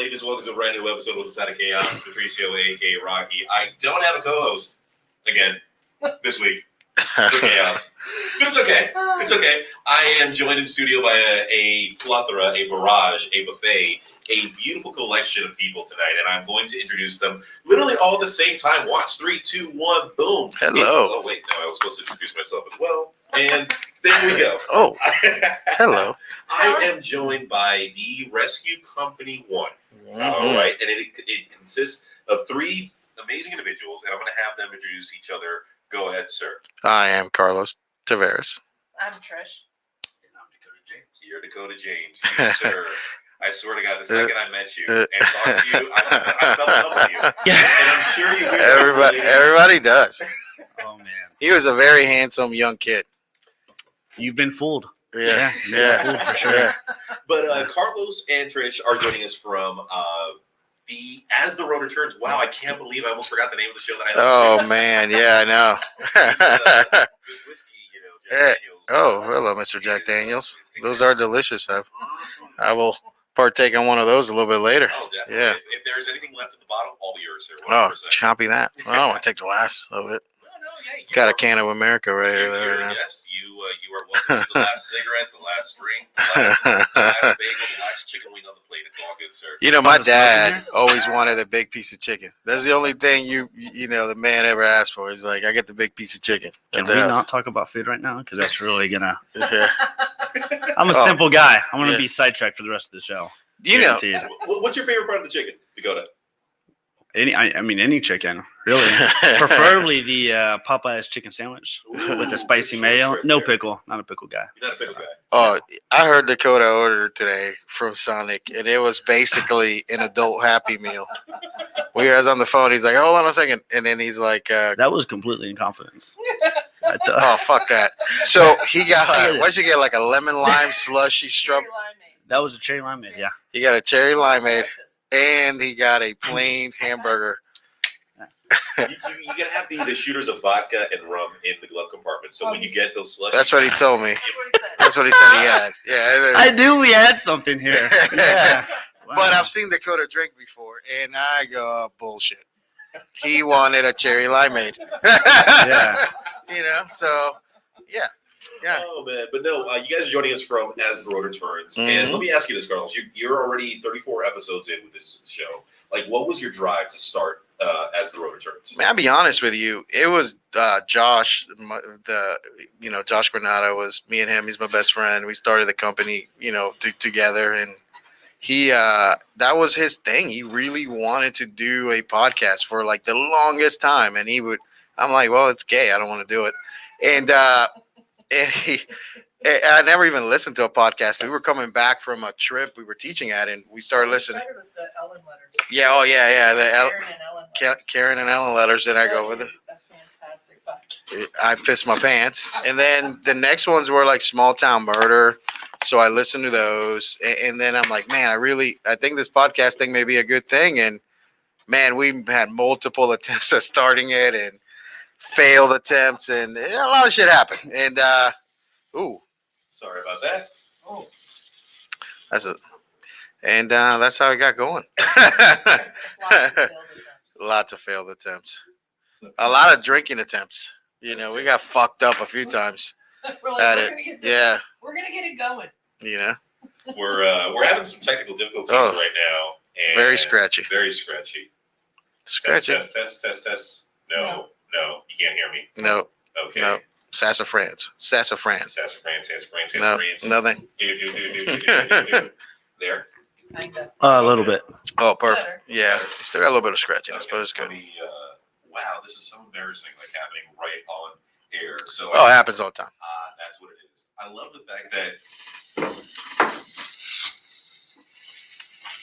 ladies. Welcome to a brand new episode with the Side of Chaos. Patricio, a.k.a. Rocky. I don't have a co-host again this week for Chaos. But it's okay. It's okay. I am joined in studio by a plethora, a barrage, a buffet, a beautiful collection of people tonight, and I'm going to introduce them literally all at the same time. Watch. 3, 2, 1, boom. Hello. Oh, wait. No, I was supposed to introduce myself as well. And there we go. Oh, hello. I am joined by the Rescue Company 1. Mm-hmm. All right. And it consists of 3 amazing individuals, and I'm going to have them introduce each other. Go ahead, sir. I am Carlos Tavarez. I'm Trish. And I'm Dakota James. You're Dakota James. You, sir. I swear to God, the second I met you and talked to you, I fell in love with you. And I'm sure you do. Everybody does. Oh, man. He was a very handsome young kid. You've been fooled. Yeah. Fooled for sure. Yeah. But Carlos and Trish are joining us from As the Rotor Turns. Wow, I can't believe I almost forgot the name of the show that I Oh, man. Yeah, I know. This whiskey, Jack Daniels. Oh, hello, Mr. Jack Daniels. Those are delicious. I will partake on one of those a little bit later. Oh, definitely. Yeah. If there's anything left at the bottom, all yours, sir. 100%. Oh, chompy that. Well, I don't want to take the last of it. Yeah, Got a can of America right here right now. Yes, you are welcome to the last cigarette, the last drink, the last bagel, the last chicken wing on the plate. It's all good, sir. You know, my dad always wanted a big piece of chicken. That's the only thing the man ever asked for. He's like, I get the big piece of chicken. Can we not talk about food right now? Because that's really gonna. Yeah. I'm a simple guy. I'm gonna be sidetracked for the rest of the show. Guaranteed. What's your favorite part of the chicken, Dakota? Any chicken, really. Preferably the Popeye's chicken sandwich with the spicy mayo. No pickle. Not a pickle guy. You're not a pickle guy. Oh, I heard Dakota order today from Sonic, and it was basically an adult Happy Meal. We were on the phone. He's like, hold on a second. And then he's like... that was completely in confidence. Oh, fuck that. So he got, what'd you get, like a lemon lime slushy strub? That was a cherry limeade, yeah. He got a cherry limeade, and he got a plain hamburger. You gotta have the shooters of vodka and rum in the glove compartment. So when you get those slushies... That's what he told me. That's what he said he had. Yeah. I knew we had something here. Yeah. Wow. But I've seen Dakota drink before, and I go, oh, bullshit. He wanted a cherry limeade. Yeah. So, yeah. Oh, man. But no, you guys are joining us from As the Rotor Turns. Mm-hmm. And let me ask you this, Carlos. You're already 34 episodes in with this show. Like, what was your drive to start As the Rotor Turns? Man, I'll be honest with you. It was Josh, Josh Granada was me and him. He's my best friend. We started the company, together. And he, that was his thing. He really wanted to do a podcast for like the longest time. And I'm like, well, it's gay. I don't want to do it. And I never even listened to a podcast. We were coming back from a trip we were teaching at, and we started listening. The Ellen letters. Yeah, oh yeah, the Karen and Ellen letters. Then I go with it. A fantastic podcast. I pissed my pants, and then the next ones were like Small Town Murder. So I listened to those, and then I'm like, man, I think this podcast thing may be a good thing. And man, we had multiple attempts at starting it, and failed attempts, and a lot of shit happened. And Sorry about that. Oh. That's it. And that's how I got going. Lots of failed attempts. A lot of drinking attempts. We got fucked up a few times at it. Yeah. We're gonna get it going. We're having some technical difficulties right now. And very scratchy. Very scratchy. Scratchy. Test. No, you can't hear me. No. Okay. No. Sassafrans. Sassafrans. No, nothing. Do. There. A little bit. Oh, perfect. Yeah. Still got a little bit of scratchiness, but it's good. Wow, this is so embarrassing, like happening right on air. So it happens all the time. That's what it is. I love the fact that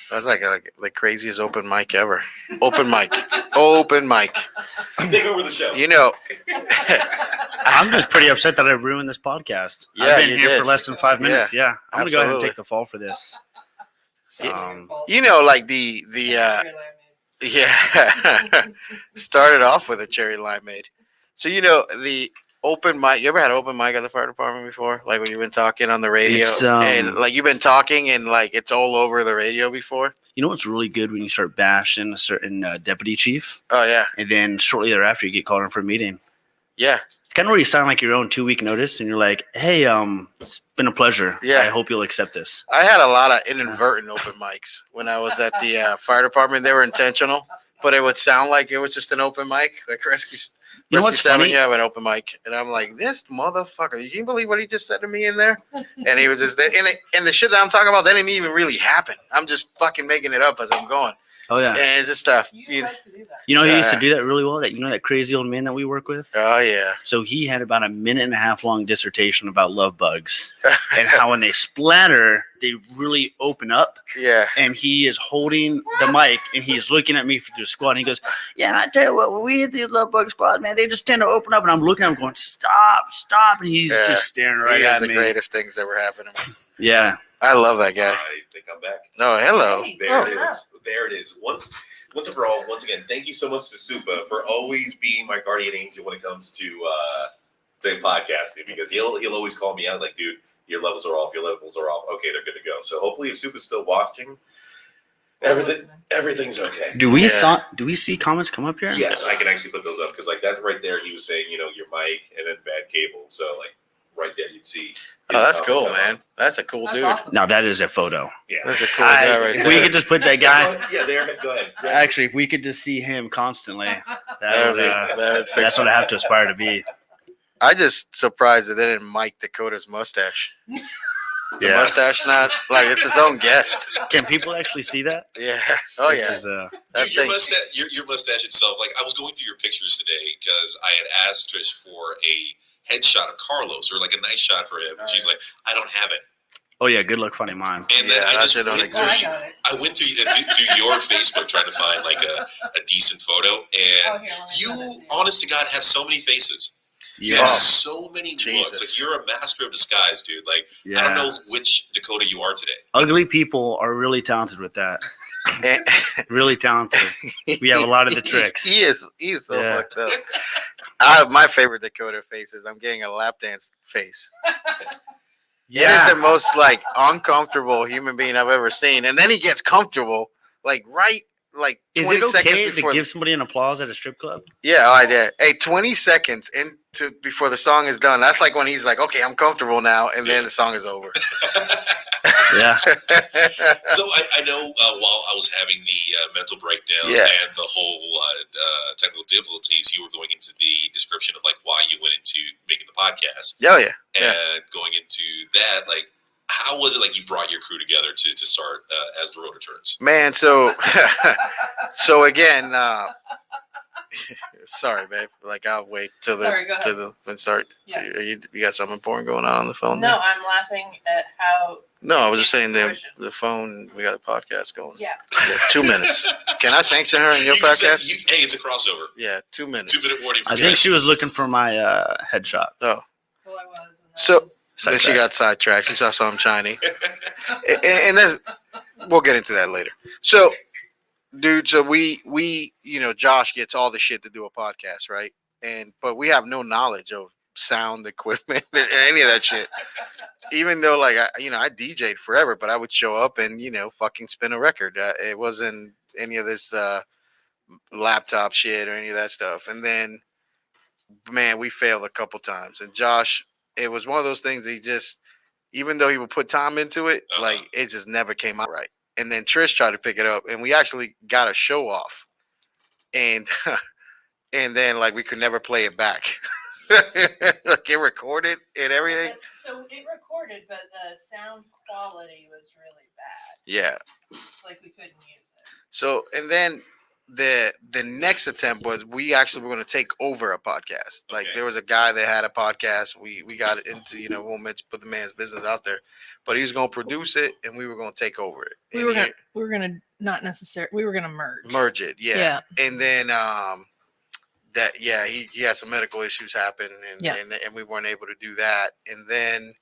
That's like craziest open mic ever. Open mic. Take over the show. I'm just pretty upset that I ruined this podcast. Yeah, I've been here for less than 5 minutes. Yeah. I'm going to go ahead and absolutely. take the fall for this. Like the started off with a cherry limeade. So the open mic. You ever had an open mic at the fire department before? Like when you've been talking on the radio, It's, and like you've been talking and like it's all over the radio before. You know what's really good when you start bashing a certain deputy chief, Oh yeah, and then shortly thereafter you get called in for a meeting. yeah, It's kind of where you sign like your own 2-week notice, and you're like, "Hey, it's been a pleasure. Yeah. I hope you'll accept this." I had a lot of inadvertent open mics when I was at the fire department. They were intentional, but it would sound like it was just an open mic. Like Rescue You know what's 7, funny? you have an open mic, and I'm like, this motherfucker. You can believe what he just said to me in there? And he was just there, and the shit that I'm talking about that didn't even really happen. I'm just fucking making it up as I'm going. Oh yeah. And it's just stuff. You like to do that. You know he used to Yeah. do that really well. That crazy old man that we work with. Oh yeah. So he had about a 1.5 minute long dissertation about love bugs and how when they splatter, they really open up. Yeah. And he is holding the mic and he's looking at me through the squad. And he goes, "Yeah, I tell you what, when we hit these love bug squads, man, they just tend to open up." And I'm looking at him going, "Stop." And he's Yeah. just staring right He at is the me. greatest things that ever happened to me. Yeah. I love that guy. I think I'm back. Oh, hello. Hey. There Oh. it is. There it is. Once and for all, once again, thank you so much to Supa for always being my guardian angel when it comes to podcasting, because he'll always call me out like, "Dude, your levels are off. Your levels are off. Okay, they're good to go." So hopefully, if Supa's still watching, everything's okay. Do we see comments come up here? Yes, I can actually put those up because like that right there, he was saying, your mic and then bad cable. So like right there, you'd see. Oh, that's cool, comment. man. That's a cool That's dude. awesome. Now that is a photo. Yeah. That's a cool guy right If there. we could just put that guy. Yeah, there. Go ahead. Actually, if we could just see him constantly, That would that's fix what it. I have to aspire to be. I just surprised that they didn't mic Dakota's mustache. The Yeah. mustache not like it's his own guest. Can people actually see that? Yeah. Oh This yeah. is, That Dude, your thing. mustache itself, like I was going through your pictures today because I had asked Trish for a headshot of Carlos or like a nice shot for him. And she's like, "I don't have it." oh yeah, good luck finding mine. And then Yeah, I that just shit don't went Oh, I exist. through, got it. I went through your Facebook trying to find like a decent photo, Oh, and here, let me send it you, to you. honest to God, have so many faces. You Yeah. have so many looks. Jesus. Like you're a master of disguise, dude. Like Yeah. I don't know which Dakota you are today. Ugly people are really talented with that. And- Really talented. We have a lot of the tricks. He is so Yeah. fucked up. My favorite Dakota face is I'm getting a lap dance face. Yeah. It is the most like uncomfortable human being I've ever seen. And then he gets comfortable, like right like Is 20 it okay seconds to before give somebody an applause at a strip club? Yeah, oh, I did. Hey, 20 seconds into before the song is done. That's like when he's like, "Okay, I'm comfortable now," and then the song is over. Yeah. So I know while I was having the mental breakdown Yeah. and the whole technical difficulties, you were going into the description of like why you went into making the podcast Oh yeah. and Yeah. going into that. Like, how was it like you brought your crew together to start as the Rotor Turns? Man, so so again, sorry, babe. Like I'll wait till Sorry, go ahead. when start. Yeah. You got something important going on the phone? No, there? I'm laughing at how. No, I was just saying Fruition. the phone. We got a podcast going. Yeah. Yeah, 2 minutes. Can I sanction her in your You can say- podcast? hey, it's a crossover. Yeah, 2 minutes. 2-minute warning for I think Trish. she was looking for my headshot. Well, I was. And then, So then she Sidetrack. got sidetracked. She saw something shiny. and that's, we'll get into that later. So, dude, so we Josh gets all the shit to do a podcast, right? But we have no knowledge of sound equipment and any of that shit. Even though, like, I DJ'd forever, but I would show up and fucking spin a record. It wasn't any of this laptop shit or any of that stuff. And then, man, we failed a couple times. And Josh, it was one of those things that he just, even though he would put time into it, like it just never came out right. And then Trish tried to pick it up, and we actually got a show off, and and then like we could never play it back. Like it recorded and everything. So it recorded, but the sound quality was really bad. Yeah. Like we couldn't use it. So and then the next attempt was we actually were going to take over a podcast. Like Okay. there was a guy that had a podcast. We got into we won't meant to put the man's business out there, but he was going to produce it and we were going to take over it. We And were gonna not necessarily. We were gonna merge. merge it. Yeah. Yeah. And then he had some medical issues happen and, Yeah. and we weren't able to do that. And then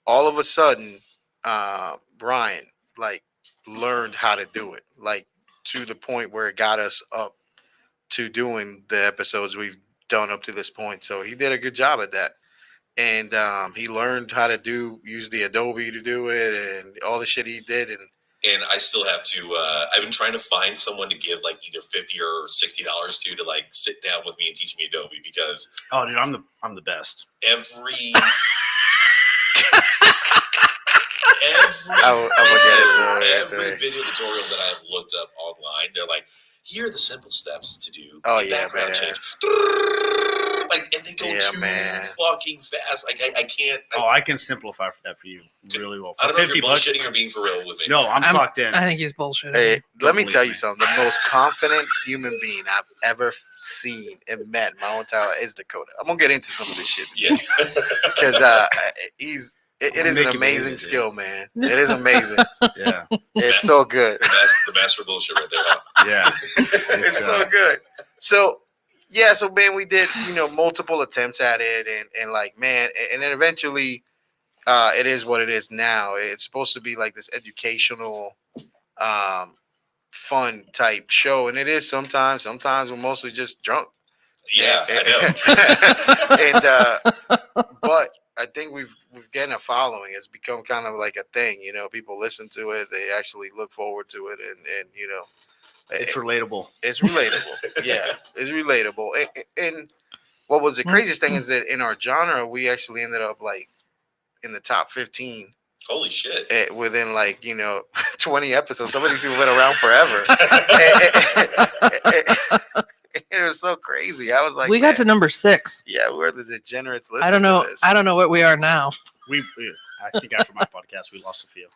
all of a sudden, Brian like learned how to do it, like to the point where it got us up to doing the episodes we've done up to this point. So he did a good job at that. And he learned how to use the Adobe to do it and all the shit he did. And I still have to. I've been trying to find someone to give like either $50 or $60 to like sit down with me and teach me Adobe because Oh, dude, I'm the best. every I'm gonna get it, bro. every video tutorial that I've looked up online, they're like, here are the simple steps to do Oh, a yeah, background man. change. Like, and they go Yeah, too man. fucking fast. Like, I can't. I can simplify that for you really well. I For don't know if you're 50 bucks. bullshitting or being for real with me. No, I'm clocked in. I think he's bullshitting. Hey, let me believe tell me. you something. The most confident human being I've ever seen and met in my whole entire life is Dakota. I'm gonna get into some of this shit Yeah. because it is an Make you believe amazing it, dude. skill, man. It is amazing. Yeah, It's so good. The master bullshit right there. Huh? yeah. It's so good. So yeah, so man, we did multiple attempts at it, and like man, and then eventually, it is what it is now. It's supposed to be like this educational, fun type show, and it is sometimes. Sometimes we're mostly just drunk. Yeah, I know. But I think we've gotten a following. It's become kind of like a thing. People listen to it. They actually look forward to it, and It's relatable. it's relatable. Yeah, it's relatable. And what was the craziest thing is that in our genre, we actually ended up like in the top 15 Holy shit. within 20 episodes. Some of these people have been around forever. It was so crazy. I was like, we got to number 6. yeah, we're the degenerates. I don't know. I don't know what we are now. I think after my podcast, we lost a few.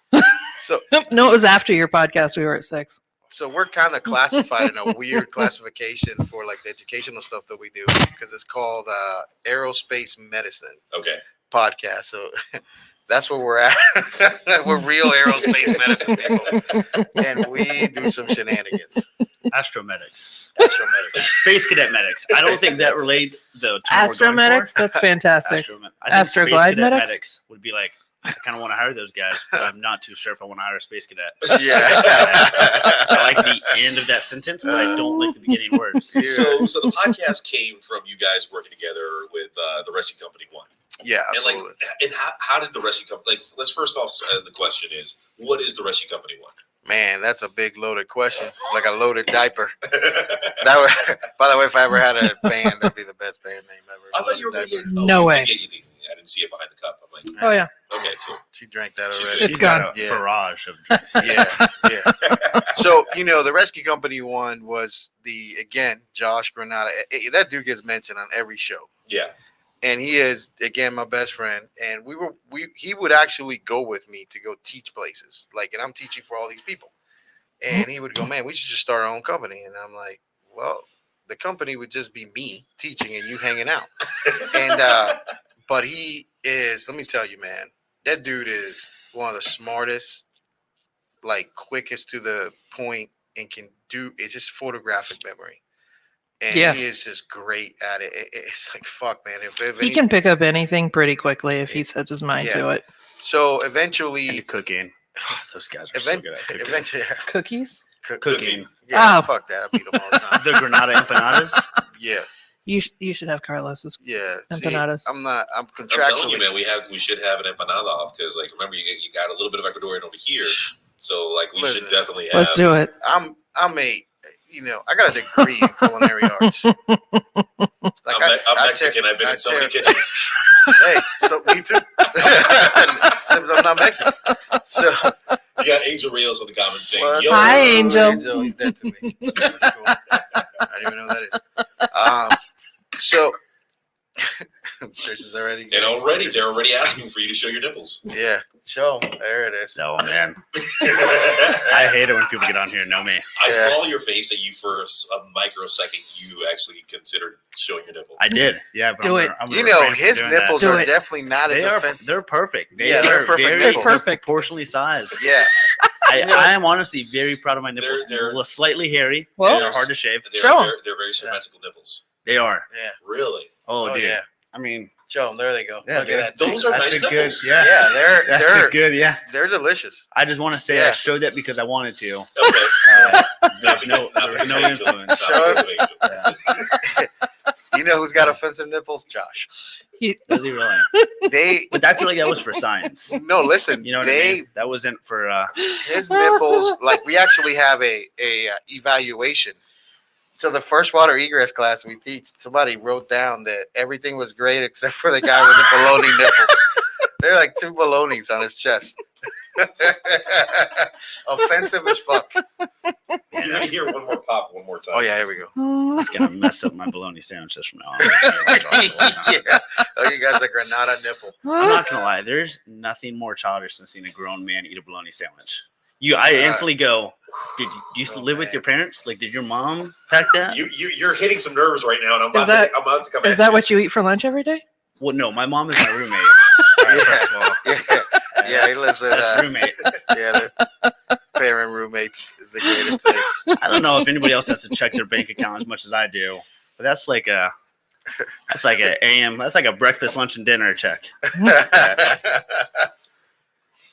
So No, it was after your podcast. We were at 6. So we're kind of classified in a weird classification for like the educational stuff that we do because it's called aerospace medicine Okay. podcast. So that's where we're at. We're real aerospace medicine people, and we do some shenanigans. Astromedics. Astromedics. Space cadet medics. I don't think that Space relates the term we're going Astromedics? for. That's fantastic. I think Space Astroglide cadet medics? medics would be like, I kind of want to hire those guys, but I'm not too sure if I want to hire a space cadet. Yeah. I like the end of that sentence, but I don't like the beginning words. Yeah. So the podcast came from you guys working together with the Rescue Company One. Yeah, And like, absolutely. and how did the Rescue Company? Like, let's first off, the question is, what is the Rescue Company One? Man, that's a big loaded question, like a loaded diaper. That would, by the way, if I ever had a band, that'd be the best band name ever. I thought you were going to Diaper. get. No way. I didn't see it behind the cup. I'm like, Oh, yeah. okay, cool. She drank that She's already. good. It's She's got gone. a Yeah. barrage of drinks. Yeah. So, the Rescue Company one was Josh Granada. That dude gets mentioned on every show. Yeah. And he is, again, my best friend. And he would actually go with me to go teach places. And I'm teaching for all these people. And he would go, man, we should just start our own company. And I'm like, well, the company would just be me teaching and you hanging out. And, but he is, let me tell you, man, that dude is one of the smartest, quickest to the point, and can do it's just photographic memory. And Yeah. he is just great at it. It's like, fuck, man. If He can pick up anything pretty quickly if he sets his mind to it. So And eventually, cooking. Oh, those guys are so good at cooking. eventually, Cookies? Cooking. yeah, Oh. fuck that. I beat him all the time. The Granada empanadas. Yeah, You should have Carlos's. yeah. See, Empanadas. I'm I'm telling contractually. you, man, we should have an empanada off because, remember, you got a little bit of Ecuadorian over here, so we Listen, should definitely have. Let's do it. I'm I got a degree in culinary arts. I'm Mexican. I've been in so many kitchens. Hey, so me too. Except I'm not Mexican. So You got Angel Rios on the comments saying, well, "Yo, Hi, Angel. He's dead to me. That's cool. I don't even know who that is. So Trisha's already. and they're already asking for you to show your nipples." Yeah, show. There it is. Oh, man. I hate it when people get on here and know me. I Yeah. saw your face that you for a microsecond you actually considered showing your nipple. I did. Yeah. But Do I'm it. gonna- I'm gonna refrain from His doing that. nipples Do are it. definitely not as offensive. They're perfect. Yeah, they're perfect very nipples. Perfect. proportionally sized. Yeah, I am honestly very proud of my nipples. They're- They're a little slightly hairy. Well- They're hard to shave. Show 'em. They're very symmetrical nipples. They are. yeah. Really? Oh, Oh dude. yeah. I mean, Show them. There they go. Yeah, Look at that. Those are that's nice a good. nipples. Yeah. Yeah, That's they're a good. Yeah. they're delicious. I just want to say Yeah. I showed that because I wanted to. Okay. There's no Not because of Angel. influence. Not because of Angel. Yeah. You know who's got offensive nipples? Josh. Does he really? They But I feel like that was for science. no listen. You know what I they mean? That wasn't for. his nipples like we actually have a evaluation. So the first water egress class we teach, somebody wrote down that everything was great except for the guy with the baloney nipples. They're like 2 balonies on his chest. Offensive as fuck. You're gonna hear one more pop one more time. Oh yeah, here we go. It's gonna mess up my bologna sandwiches from now on. Yeah. Oh, you guys a Granada nipple. I'm not gonna lie. There's nothing more childish than seeing a grown man eat a bologna sandwich. I instantly go. Do you live with your parents? Like, did your mom pack that? You're hitting some nerves right now, and I'm about to come. Is that what you eat for lunch every day? Well, no. My mom is my roommate. Yeah, he lives with that's roommate. Yeah, the parent roommates is the greatest thing. I don't know if anybody else has to check their bank account as much as I do, but that's like a AM. That's like a breakfast, lunch, and dinner check.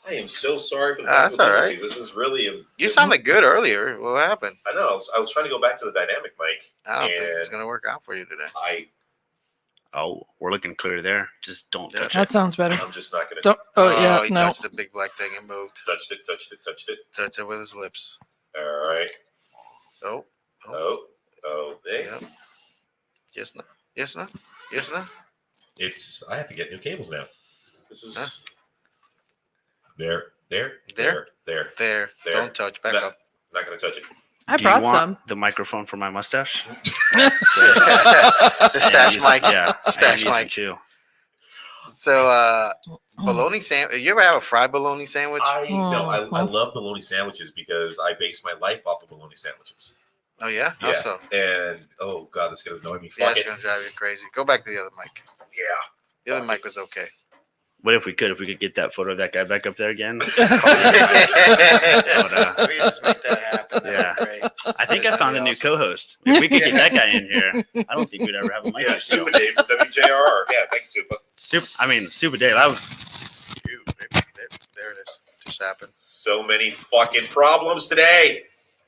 I am so sorry for the That's all right. This is really. You sounded good earlier. What happened? I know. I was trying to go back to the dynamic mic. I don't think it's gonna work out for you today. Oh, we're looking clear there. Just don't touch That it. sounds better. I'm just not gonna. Don't. Oh yeah, he no. touched the big black thing and moved. Touched it. Touched it with his lips. All right. Oh. There. Yep. Yes, no. Yes, no. Yes, no. I have to get new cables now. This is. Huh? There. There. Don't touch. Back up. Not gonna touch it. I Do you brought want some. the microphone for my mustache? The stash mic. Yeah, Stash I use it mic. too. So, bologna sandwich. You ever have a fried bologna sandwich? I love bologna sandwiches because I base my life off of bologna sandwiches. Oh yeah. Yeah. Also, And oh god, that's gonna annoy me. yeah, Fuck it's it. gonna drive you crazy. Go back to the other mic. Yeah. The other mic was okay. What if we could get that photo of that guy back up there again? We just make that happen. Yeah. That'd be great. I think I That'd found be a new awesome. co-host. If we could get that guy in here, I don't think we'd ever have a mic. Yeah, Super Dave from WJR. Yeah, thanks, Super. Super Dave. I was Dude, there it is. Just happened. So many fucking problems today.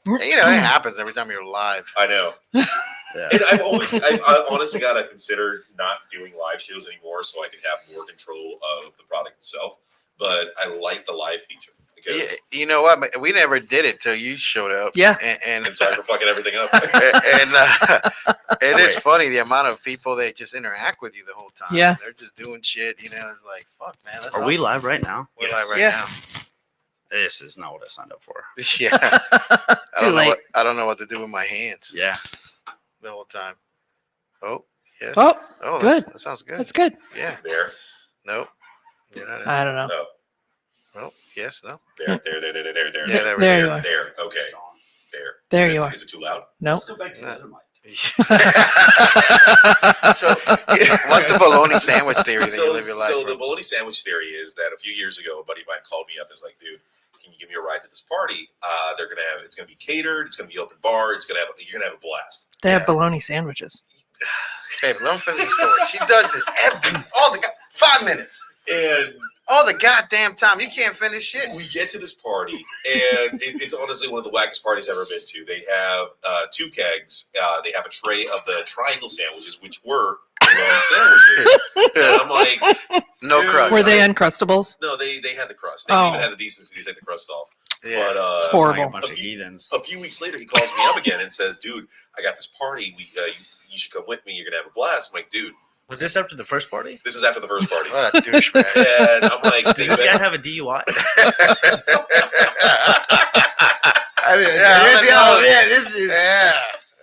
Hey, you know, it happens every time you're live. I know. yeah. And I honestly got to consider not doing live shows anymore so I can have more control of the product itself. But I like the live feature because. Yeah, you know what? We never did it till you showed up. Yeah. And sorry for fucking everything up. It is funny the amount of people that just interact with you the whole time. Yeah. They're just doing shit. You know, it's like, fuck, man. That's Are we awesome. live right now? We're Yes. live right Yeah. now. This is not what I signed up for. Yeah. Too late. I don't know what to do with my hands Yeah. the whole time. Oh, yes. Oh, That's- good. That sounds good. that's good. Yeah. There. Nope. You're not in. I don't know. No. Oh, yes, no. There. Yeah, there we There go. you are. There. Okay. There. There Is you it- are. Is it too loud? No. Let's go back to the other mic. So, what's the bologna sandwich theory that you live your life So the from? bologna sandwich theory is that a few years ago, a buddy of mine called me up and was like, dude, can you give me a ride to this party? It's gonna be catered, it's gonna be open bar, you're gonna have a blast. They have Yeah. bologna sandwiches. Hey, but let me finish the story. She does this all the 5 minutes. And All the goddamn time. You can't finish shit. we get to this party, and it's honestly one of the wackest parties I've ever been to. They have 2 kegs. They have a tray of the triangle sandwiches, which were bologna sandwiches. And I'm like, No Dude. crust. Were they Uncrustables? no, they had the crust. They Oh. even had the decency to take the crust off. Yeah. But It's It's horrible. like a bunch A of few- heathens. a few weeks later, he calls me up again and says, dude, I got this party. You should come with me. You're going to have a blast. I'm like, dude, Was this after the first party? this is after the first party. What a douchebag. And I'm like, Does they this guy better- have a DUI? I mean, This is. Yeah.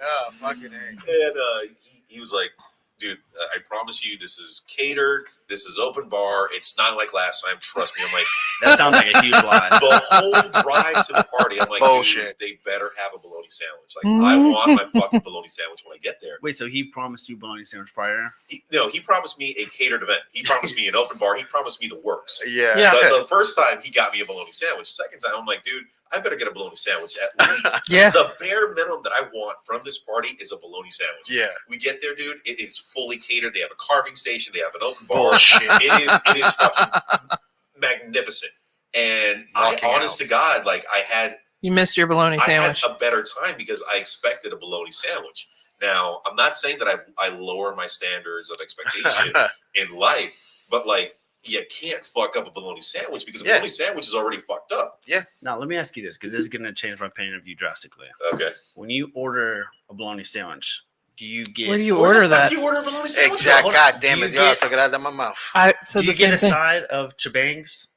Oh, fucking A. and he was like, dude, I promise you, this is catered. This is open bar. It's not like last time. Trust me. I'm like, That sounds like a huge lie. the whole drive to the party, I'm like, Bullshit. dude, they better have a bologna sandwich. Like, I want my fucking bologna sandwich when I get there. Wait, so he promised you bologna sandwich prior? He promised me a catered event. He promised me an open bar. He promised me the works. Yeah. Yeah. But the first time he got me a bologna sandwich. Second time, I'm like, dude, I better get a bologna sandwich at least. Yeah. The bare minimum that I want from this party is a bologna sandwich. Yeah. We get there, dude. It is fully catered. They have a carving station. They have an open bar. Bullshit. It is fucking magnificent. And Walking honest out. to God, like I had You missed your bologna sandwich. a better time because I expected a bologna sandwich. Now, I'm not saying that I lower my standards of expectation in life, but like, you can't fuck up a bologna sandwich because a bologna sandwich is already fucked up. Yeah. Now, let me ask you this, because this is going to change my opinion of you drastically. Okay. When you order a bologna sandwich, do you get... Where do you order that? You order a bologna sandwich? Exactly. God damn Do it. you Y'all get- took it out of my mouth. I said Do you the get same a thing. side of chebangs?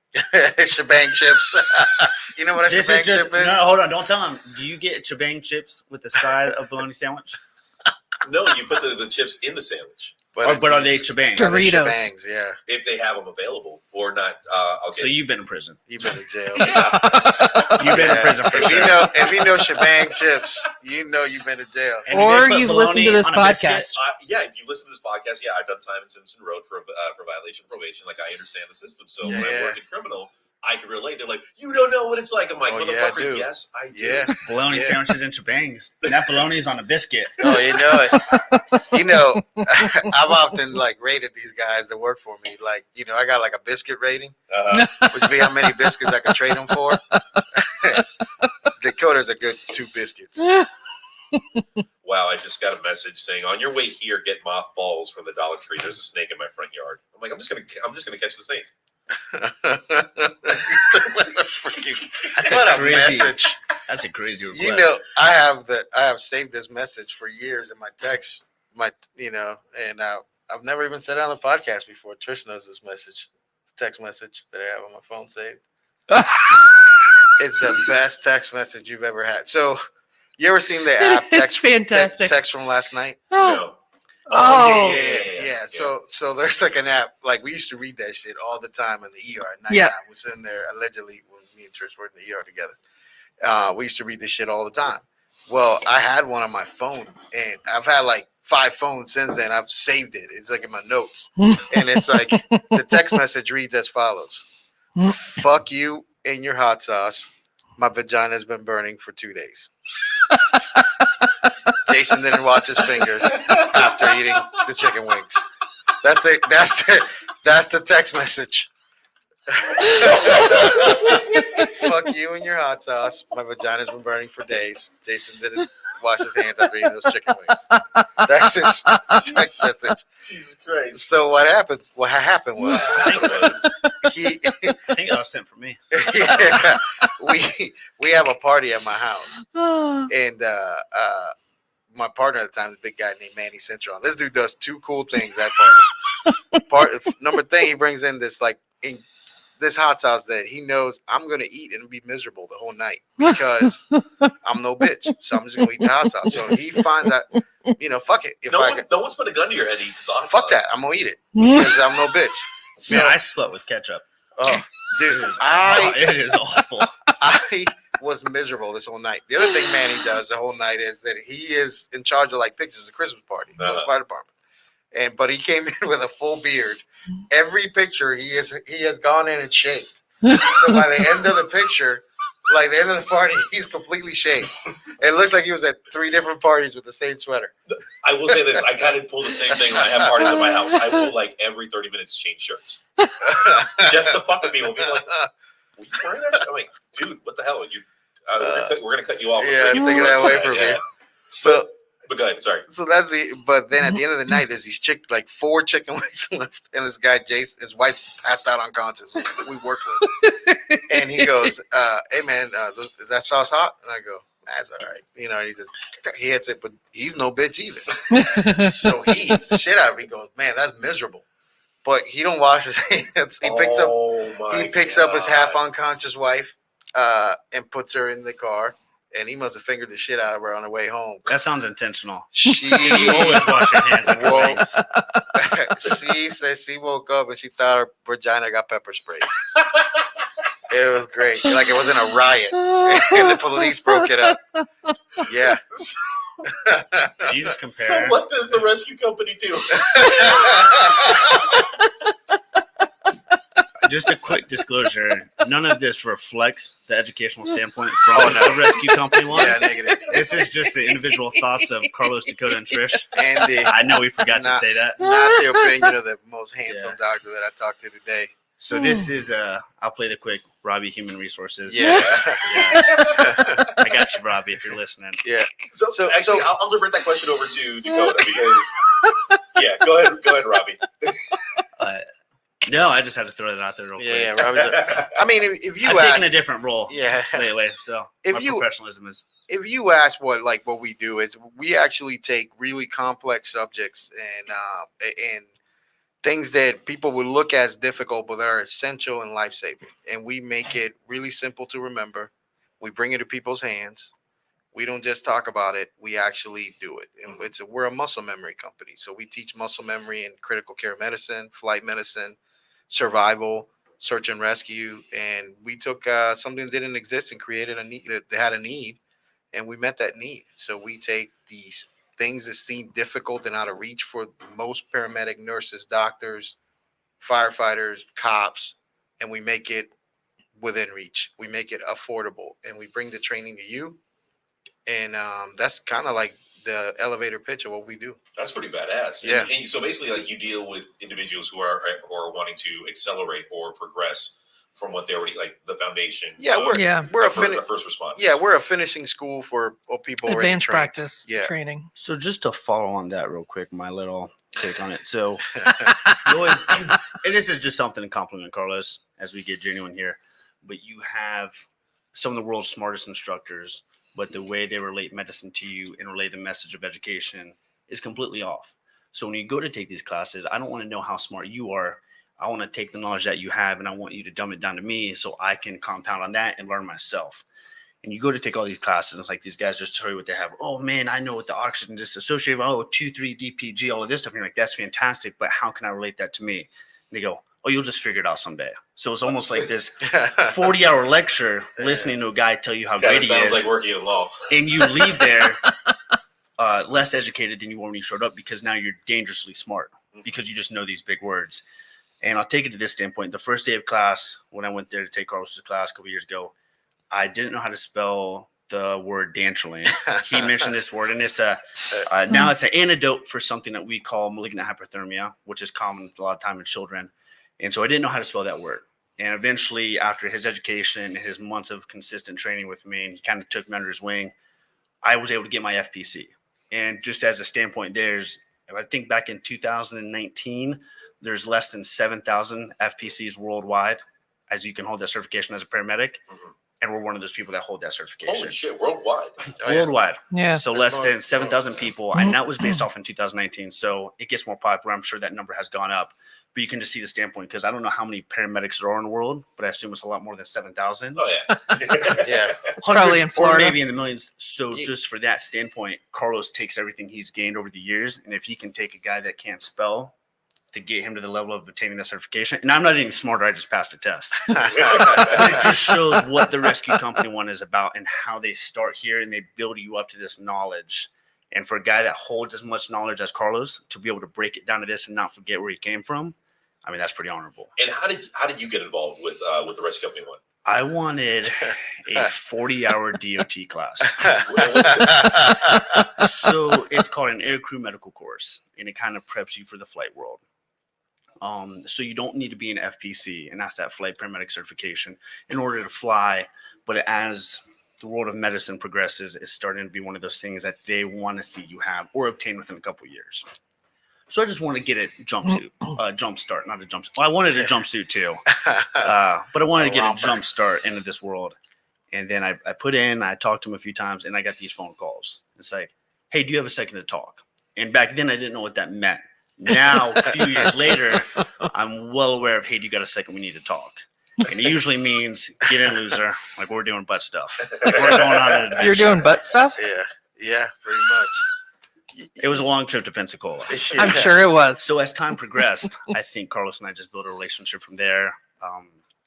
Shebang chips. You know what a This shebang is just... chip is? No, hold on. Don't tell them. Do you get chebang chips with the side of bologna sandwich? No, you put the chips in the sandwich But are they chebang? Are they Doritos. shebangs, yeah. if they have them available or not. Okay. So you've been in prison. You've been to jail. You've been in prison for if sure. if you know shebang chips, you know you've been to jail. And do Or they put you've bologna listened to this on a biscuit? podcast. Yeah, if you listen to this podcast, I've done time in Simpson Road for violation of probation. Like, I understand the system. So when I worked in criminal, I can relate. They're like, you don't know what it's like. I'm like, Oh, yeah, I motherfucker, do. yes, I do. Yeah. Bologna sandwiches and chebangs. And that bologna's on a biscuit. Oh, you know it. You know, I've often like rated these guys that work for me. Like, you know, I got like a biscuit rating, which would be how many biscuits I could trade them for. Dakota's a good 2 biscuits. Wow, I just got a message saying, on your way here, get mothballs from the Dollar Tree. There's a snake in my front yard. I'm like, I'm just gonna catch the snake. That's What a a crazy message. That's a crazy request. You know, I have saved this message for years in my text, and I've never even said it on the podcast before. Trisha knows this message. It's a text message that I have on my phone saved. It's the best text message you've ever had. So, you ever seen the app It's text fantastic. text from last night? No. Oh. Yeah. So there's like an app, like we used to read that shit all the time in the ER at night. Yeah. We're sitting there allegedly when me and Trish were in the ER together. We used to read this shit all the time. Well, I had one on my phone, and I've had like 5 phones since then. I've saved it. It's like in my notes, and it's like the text message reads as follows: "Fuck you and your hot sauce. My vagina's been burning for 2 days." Jason didn't watch his fingers after eating the chicken wings. That's it. That's the text message. Fuck you and your hot sauce. My vagina's been burning for days. Jason didn't wash his hands after eating those chicken wings. That's his text message. Jesus Christ. So what happened? What happened was I think it was sent for me. yeah, we have a party at my house. And my partner at the time is a big guy named Manny Centron. This dude does 2 cool things that party. Number thing, he brings in this this hot sauce that he knows I'm gonna eat and be miserable the whole night because I'm no bitch. So I'm just gonna eat the hot sauce. So he finds that, fuck it. If No I one's put a gun to your head to eat the sauce. fuck that, I'm gonna eat it because I'm no bitch. So, Man, I sweat with ketchup. oh, dude, It is awful. I was miserable this whole night. The other thing Manny does the whole night is that he is in charge of like pictures of Christmas party for the fire department. But he came in with a full beard. Every picture he has gone in and shaved. So by the end of the picture, like the end of the party, he's completely shaved. It looks like he was at 3 different parties with the same sweater. I will say this: I kind of pull the same thing when I have parties at my house. I will like every 30 minutes change shirts just to fuck with people. People are like, "Were you wearing that?" I'm like, "Dude, what the hell? We're gonna cut you off." Yeah, take that away from me. So. But go ahead. Sorry. So but then at the end of the night, there's these 4 chicken wings left, and this guy Jason, his wife passed out unconscious. We work with, and he goes, "Hey man, is that sauce hot?" And I go, "That's all right." He hits it, but he's no bitch either. So he eats the shit out of it. He goes, "Man, that's miserable." But he don't wash his hands. He picks up his half unconscious wife, and puts her in the car. And he must have fingered the shit out of her on the way home. That sounds intentional. She You always wash your hands after Whoa. wings. She says she woke up and she thought her vagina got pepper sprayed. It was great. Like it was in a riot. And the police broke it up. Yeah. You just compare. So what does the rescue company do? Just a quick disclosure: none of this reflects the educational standpoint from the rescue company one. Yeah, negative. This is just the individual thoughts of Carlos, Dakota, and Trish. And I know we forgot to Not- say that. not the opinion of the most handsome doctor that I talked to today. So this is I'll play the quick Robbie Human Resources. Yeah. I got you, Robbie, if you're listening. Yeah. So actually, I'll divert that question over to Dakota because, yeah, go ahead, Robbie. No, I just had to throw that out there real quick. Yeah, Robbie. I mean, if you I've ask, taken a different role yeah, lately, so If my you- professionalism is. if you ask what we do is we actually take really complex subjects and things that people would look at as difficult, but that are essential and life saving, and we make it really simple to remember. We bring it to people's hands. We don't just talk about it; we actually do it. And we're a muscle memory company, so we teach muscle memory in critical care medicine, flight medicine, survival, search and rescue, and we took something that didn't exist and created a need that had a need, and we met that need. So we take these things that seem difficult and out of reach for most paramedic nurses, doctors, firefighters, cops, and we make it within reach. We make it affordable, and we bring the training to you. And that's kind of like the elevator pitch of what we do. That's pretty badass. Yeah. And so basically, like, you deal with individuals who are wanting to accelerate or progress from what they already, like, the foundation. Yeah, we're a first responders. Yeah, we're a finishing school for people already Advanced trained. practice Yeah. training. So just to follow on that real quick, my little take on it. So you always, and this is just something to compliment Carlos as we get genuine here, but you have some of the world's smartest instructors, but the way they relate medicine to you and relay the message of education is completely off. So when you go to take these classes, I don't want to know how smart you are. I want to take the knowledge that you have and I want you to dumb it down to me so I can compound on that and learn myself. And you go to take all these classes, and it's like these guys just tell you what they have. Oh man, I know what the oxygen disassociative, 2,3 DPG, all of this stuff. And you're like, that's fantastic, but how can I relate that to me? And they go, oh, you'll just figure it out someday. So it's almost like this 40-hour lecture listening to a guy tell you how Kind great of he sounds is. like working in law. And you leave there less educated than you were when you showed up because now you're dangerously smart because you just know these big words. And I'll take it to this standpoint. The first day of class, when I went there to take Carlos's class a couple years ago, I didn't know how to spell the word dantrolene. He mentioned this word, and it's now it's an antidote for something that we call malignant hyperthermia, which is common a lot of time in children. And so I didn't know how to spell that word. And eventually, after his education, his months of consistent training with me, and he kind of took me under his wing, I was able to get my FPC. And just as a standpoint, I think back in 2019, there's less than 7,000 FPCs worldwide as you can hold that certification as a paramedic. Mhm. And we're one of those people that hold that certification. Holy shit, worldwide. Worldwide. Yeah. So That's less more- than 7,000 people. And that was based off in 2019. So it gets more popular. I'm sure that number has gone up. But you can just see the standpoint because I don't know how many paramedics there are in the world, but I assume it's a lot more than 7,000. Oh, yeah. Yeah. Probably in Or Florida. maybe in the millions. So Yeah. just for that standpoint, Carlos takes everything he's gained over the years. And if he can take a guy that can't spell to get him to the level of obtaining that certification, and I'm not any smarter, I just passed a test. But it just shows what the rescue company one is about and how they start here and they build you up to this knowledge. And for a guy that holds as much knowledge as Carlos to be able to break it down to this and not forget where he came from, I mean, that's pretty honorable. And how did you get involved with the rescue company one? I wanted a 40-hour DOT class. So it's called an aircrew medical course, and it kind of preps you for the flight world. So you don't need to be an FPC, and that's that flight paramedic certification in order to fly. But as the world of medicine progresses, it's starting to be one of those things that they want to see you have or obtain within a couple of years. So I just want to get a jump start, not a jump. Well, I wanted a jumpsuit too, but I wanted to get a jump start into this world. And then I put in, I talked to him a few times, and I got these phone calls. It's like, hey, do you have a second to talk? And back then I didn't know what that meant. Now, a few years later, I'm well aware of, hey, do you got a second? We need to talk. And it usually means get in, loser. Like we're doing butt stuff. Like we're going on an adventure. You're doing butt stuff? Yeah, pretty much. It was a long trip to Pensacola. I'm sure it was. So as time progressed, I think Carlos and I just built a relationship from there.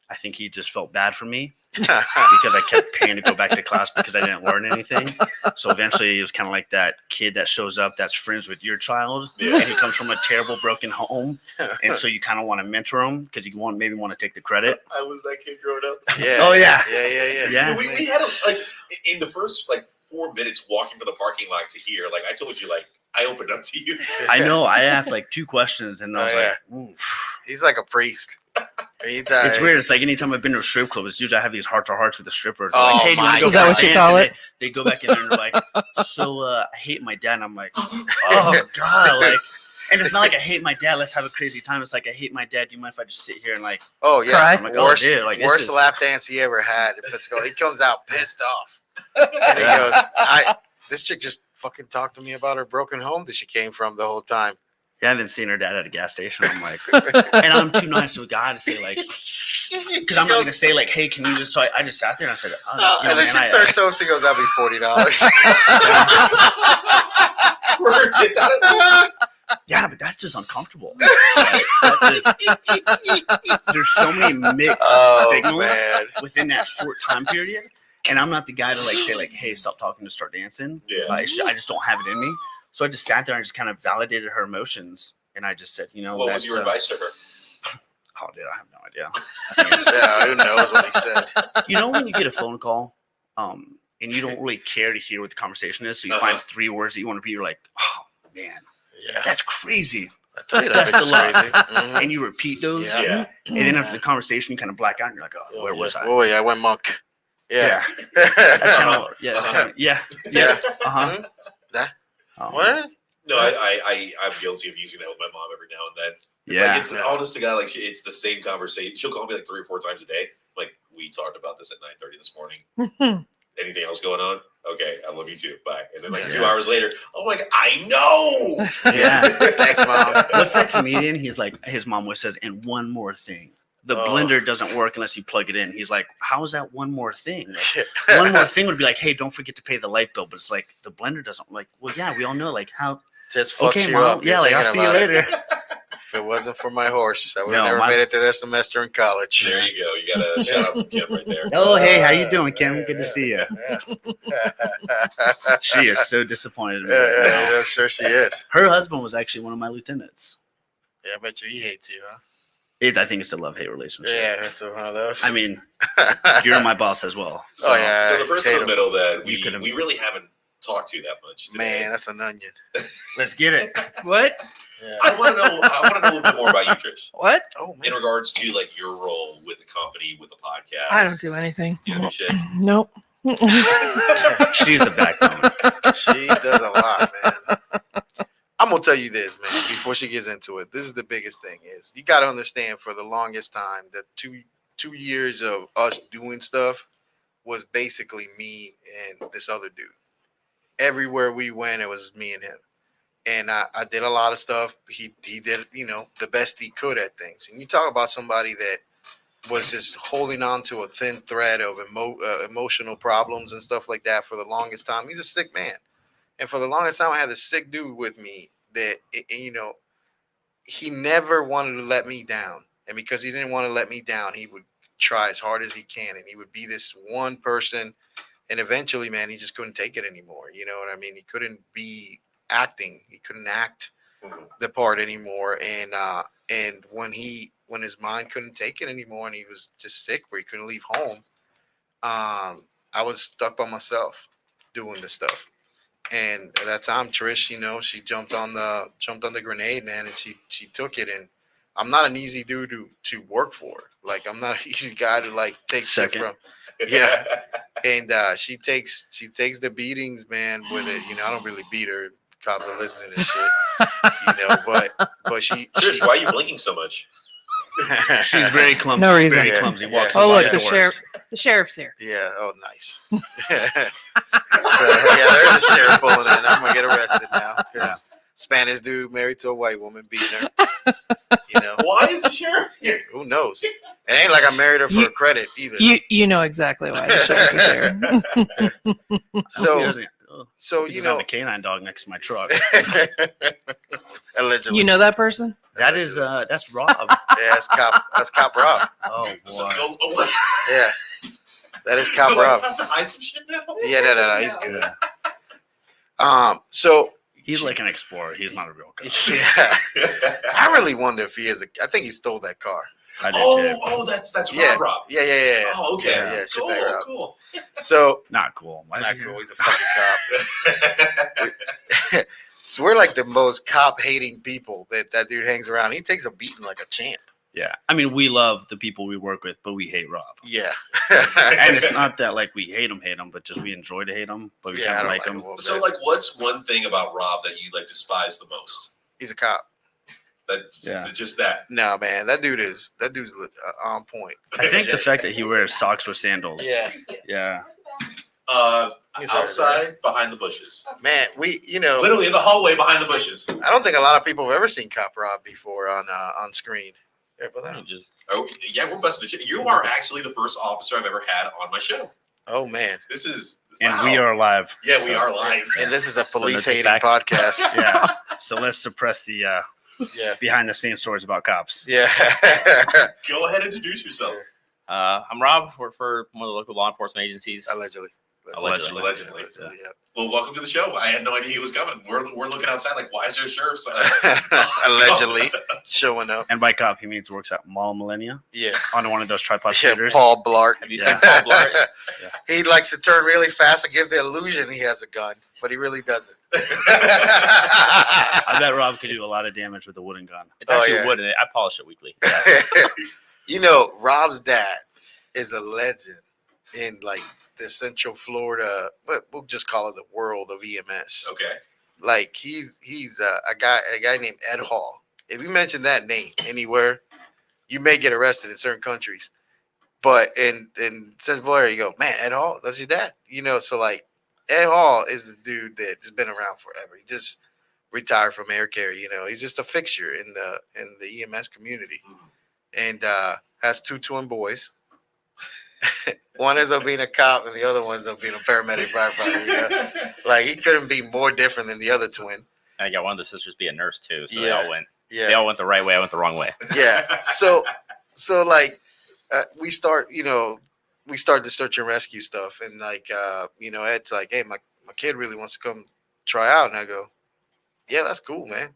I think he just felt bad for me because I kept paying to go back to class because I didn't learn anything. So eventually it was kind of like that kid that shows up that's friends with your child and he comes from a terrible, broken home. And so you kind of want to mentor him because you maybe want to take the credit. I was that kid growing up. Yeah. Oh, yeah. Yeah. We had in the first 4 minutes walking from the parking lot to here. Like I told you, I opened up to you. I know. I asked 2 questions and I was Oh, yeah. like, ooh. He's like a priest. It's weird. It's like anytime I've been to a strip club, it's usually I have these heart-to-hearts with the stripper. They're Oh, like, hey, do you want my to go Is that for a what you dance? call And it? They go back in there and they're like, so I hate my dad. And I'm like, oh, God. Like, and it's not like I hate my dad. Let's have a crazy time. It's like I hate my dad. Do you mind if I just sit here and like? Oh yeah, Cry? I'm like, oh, worst, dude, like, this worst is- lap dance he ever had. If it's he comes out pissed off, and he goes, "This chick just fucking talked to me about her broken home that she came from the whole time." Yeah, I haven't seen her dad at a gas station. I'm like, and I'm too nice of a guy to say like, because I'm not gonna say like, hey, can you just? So I just sat there and I said, oh, you know, and then man, she turns to him. She goes, "That'll be $40." Words, it's out of yeah, but that's just uncomfortable. Like, there's so many mixed signals man. within that short time period, and I'm not the guy to like say like, hey, stop talking to start dancing. Yeah. I just don't have it in me. So I just sat there and just kind of validated her emotions, and I just said, you know, What was your advice to her? Oh, dude, I have no idea. I think it's- Yeah, who knows what he said? you know when you get a phone call, and you don't really care to hear what the conversation is, so you find 3 words that you want to be. You're like, oh man, Yeah, that's crazy, I tell you that's that the bitch is love. crazy. Mhm. and you repeat those. Yeah. And then after the conversation, you kind of black out, and you're like, oh, where was I? Oh yeah, I went monk. Yeah. That's kind of that's kind of yeah. Uh-huh. Mhm. That Oh, what? No, I'm guilty of using that with my mom every now and then. It's yeah. like, it's honest to God, like it's the same conversation. She'll call me like 3 or 4 times a day. Like, we talked about this at 9:30 this morning. Anything else going on? Okay, I love you too. Bye. And then like 2 Yeah. hours later, oh my God, I know. Yeah. Thanks, mom. What's that comedian? He's like, his mom always says, and one more thing. The Oh. blender doesn't work unless you plug it in. He's like, how is that one more thing? Like, one more thing would be like, hey, don't forget to pay the light bill. But it's like, the blender doesn't, like, well, yeah, we all know, like, how, Just fucks okay, you mom. up. Yeah, You're like, I'll thinking see you about it. later. If it wasn't for my horse, I would have No, never my- made it to their semester in college. There you go. You got a shout out from Kim right there. Oh, hey, how you doing, Kim? Good to see you. Yeah. She is so disappointed in me. Yeah, right now. yeah, I'm sure she is. Her husband was actually one of my lieutenants. Yeah, I bet you he hates you, huh? I think it's a love-hate relationship. Yeah, that's one of those. I mean, you're my boss as well. So, Oh, yeah. So the person in the middle that You could've- we really haven't talked to that much today. Man, that's an onion. let's get it. What? Yeah. I want to know a little bit more about you, Trish, What? Oh, in man. regards to like your role with the company, with the podcast. I don't do anything. You know, shit. Nope. She's a backbone. She does a lot, man. I'm gonna tell you this, man. Before she gets into it, this is the biggest thing: is you got to understand. For the longest time, that two years of us doing stuff was basically me and this other dude. Everywhere we went, it was me and him. And I did a lot of stuff. He did, the best he could at things. And you talk about somebody that was just holding on to a thin thread of emotional problems and stuff like that for the longest time. He's a sick man. And for the longest time, I had this sick dude with me that, he never wanted to let me down. And because he didn't want to let me down, he would try as hard as he can. And he would be this one person. And eventually, man, he just couldn't take it anymore. You know what I mean? He couldn't be acting. He couldn't act the part anymore. And when his mind couldn't take it anymore and he was just sick where he couldn't leave home, I was stuck by myself doing this stuff. And at that time, Trish, she jumped on the grenade, man, and she took it. And I'm not an easy dude to work for. Like, I'm not an easy guy to like take shit Second. from. Yeah. And she takes the beatings, man, with it. I don't really beat her. Cops are listening and shit. But she Trish, why are you blinking so much? She's very clumsy. No reason. Very Yeah, clumsy. yeah. Walks Oh, a lot look, of doors. the sheriff's here. Yeah. Oh, nice. So yeah, there's a sheriff pulling in. I'm gonna get arrested now because Spanish dude married to a white woman beating her. Why is the sheriff here? Who knows? It ain't like I married her for credit either. You know exactly why the sheriff is here. So you have a canine dog next to my truck. allegedly. You know that person? That is that's Rob. Yeah, that's cop Rob. Oh So, boy. Yeah, that is cop so I Rob. have to hide some shit now? Yeah, no, he's good. So He's like an explorer. He's not a real cop. yeah, I really wonder if he is. I think he stole that car. I do too. Oh, that's Yeah, Rob. yeah. Oh, okay. Yeah, cool, shitbag Rob. cool. So Not cool. Why is not he cool. here? He's a fucking cop. So we're like the most cop hating people that dude hangs around. He takes a beating like a champ. Yeah, I mean, we love the people we work with, but we hate Rob. Yeah. And it's not that like we hate him, but just we enjoy to hate him, but we Yeah, I kind of don't like him. a little So, bit. like, what's one thing about Rob that you like despise the most? He's a cop. Just that. No, man, that dude's on point. I think the fact that he wears socks with sandals. Yeah. Yeah. He's Outside, behind the bushes, Man, literally in the hallway behind the bushes. I don't think a lot of people have ever seen Cop Rob before on screen. Yeah, but Oh yeah, we're busting the shit. You are actually the first officer I've ever had on my show. oh man, This is And wow. we are live. Yeah, we are live. and this is a So no police hating takebacks? podcast. Yeah. So let's suppress the Yeah, behind the scenes stories about cops. yeah. Go ahead and introduce yourself. I'm Rob. Work for one of the local law enforcement agencies. Allegedly. Allegedly. Allegedly. Yeah. Well, welcome to the show. I had no idea he was coming. We're looking outside like, why is there a sheriff? Allegedly showing up. And by cop, he means works at Mall Millennia Yes. on one of those tripod Yeah, scooters. Paul Blart. Have you Yeah. seen Paul Blart? He likes to turn really fast and give the illusion he has a gun, but he really doesn't. I bet Rob could do a lot of damage with a wooden gun. It's Oh, actually yeah. wood, and I polish it weekly. Rob's dad is a legend in like the Central Florida, we'll just call it the world of EMS. Okay. Like he's a guy named Ed Hall. If you mention that name anywhere, you may get arrested in certain countries. But in Central Florida, you go, man, Ed Hall, that's your dad. So like Ed Hall is the dude that's been around forever. He just retired from air carrier. He's just a fixture in the EMS community, and has two twin boys. One ends up being a cop, and the other one ends up being a paramedic firefighter. Like he couldn't be more different than the other twin. And I got one of the sisters be a nurse too, so Yeah. they all went the right way. I went the wrong way. Yeah. So like we start the search and rescue stuff, and like Ed's like, hey, my kid really wants to come try out, and I go, yeah, that's cool, man.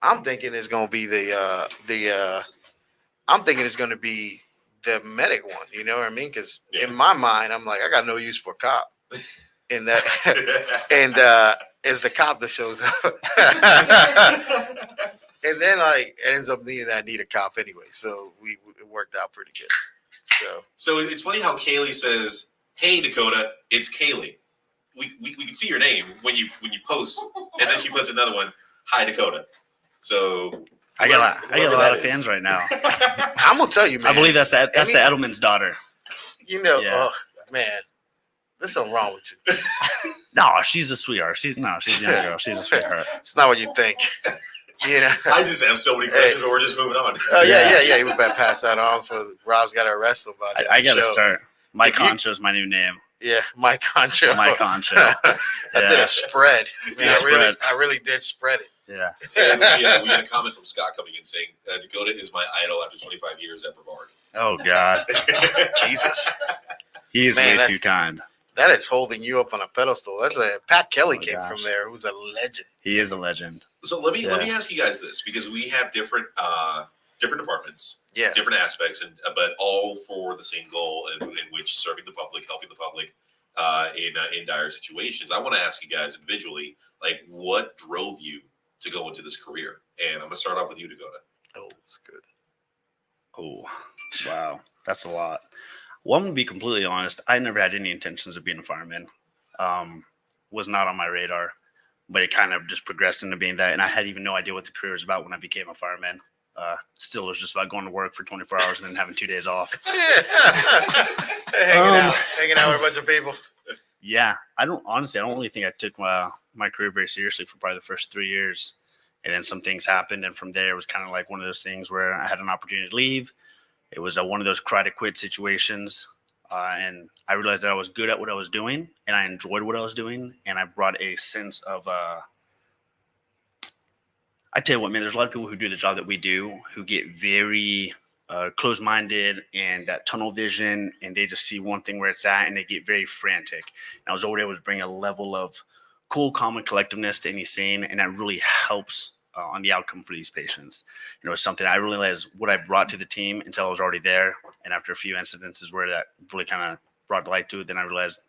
I'm thinking it's gonna be the medic one, you know what I mean? Because in my mind, I'm like, I got no use for a cop. In that, and it's the cop that shows up. And then like it ends up needing that I need a cop anyway, so it worked out pretty good. So it's funny how Kaylee says, "Hey Dakota, it's Kaylee." We can see your name when you post, and then she puts another one, "Hi Dakota." So I got a whoever lot that of is. fans right now. I'm gonna tell you, man. I believe that's the Edelman's daughter. Yeah. Yeah. Oh man, there's something wrong with you. No, she's a sweetheart. She's a young girl. She's a sweetheart. It's not what you think. I just have so many questions, but we're just moving on. Oh yeah. We better pass that on for Rob's got to arrest somebody. I gotta show. start. Mike If you- Concho is my new name. Yeah, Mike Concho. Mike Concho. I did Yeah. a spread. Man, Yeah, I really did spread it. Yeah. And we had a comment from Scott coming in saying, Dakota is my idol after 25 years at Brevard. Oh God, Jesus, he is Man, way that's- too kind. that is holding you up on a pedestal. That's Pat Kelly Oh, came gosh. from there, who's a legend. He is a legend. So let me ask you guys this, because we have different departments, Yeah, different aspects, but all for the same goal, in which serving the public, helping the public in dire situations. I want to ask you guys individually, like, what drove you to go into this career? And I'm gonna start off with you, Dakota. oh, it's good. Oh, wow, that's a lot. Well, I'm gonna be completely honest. I never had any intentions of being a fireman. Was not on my radar, but it kind of just progressed into being that. And I had even no idea what the career was about when I became a fireman. Still, it was just about going to work for 24 hours and then having 2 days off. Hanging out with a bunch of people. Yeah, I don't really think I took my career very seriously for probably the first 3 years. And then some things happened. And from there, it was kind of like one of those things where I had an opportunity to leave. It was one of those cry to quit situations. And I realized that I was good at what I was doing and I enjoyed what I was doing. And I brought a sense of, I tell you what, man, there's a lot of people who do the job that we do who get very closed-minded and that tunnel vision, and they just see one thing where it's at and they get very frantic. And I was already able to bring a level of cool, calm, and collectiveness to any scene, and that really helps on the outcome for these patients. It's something I really realized what I brought to the team until I was already there. And after a few incidences where that really kind of brought light to it, then I realized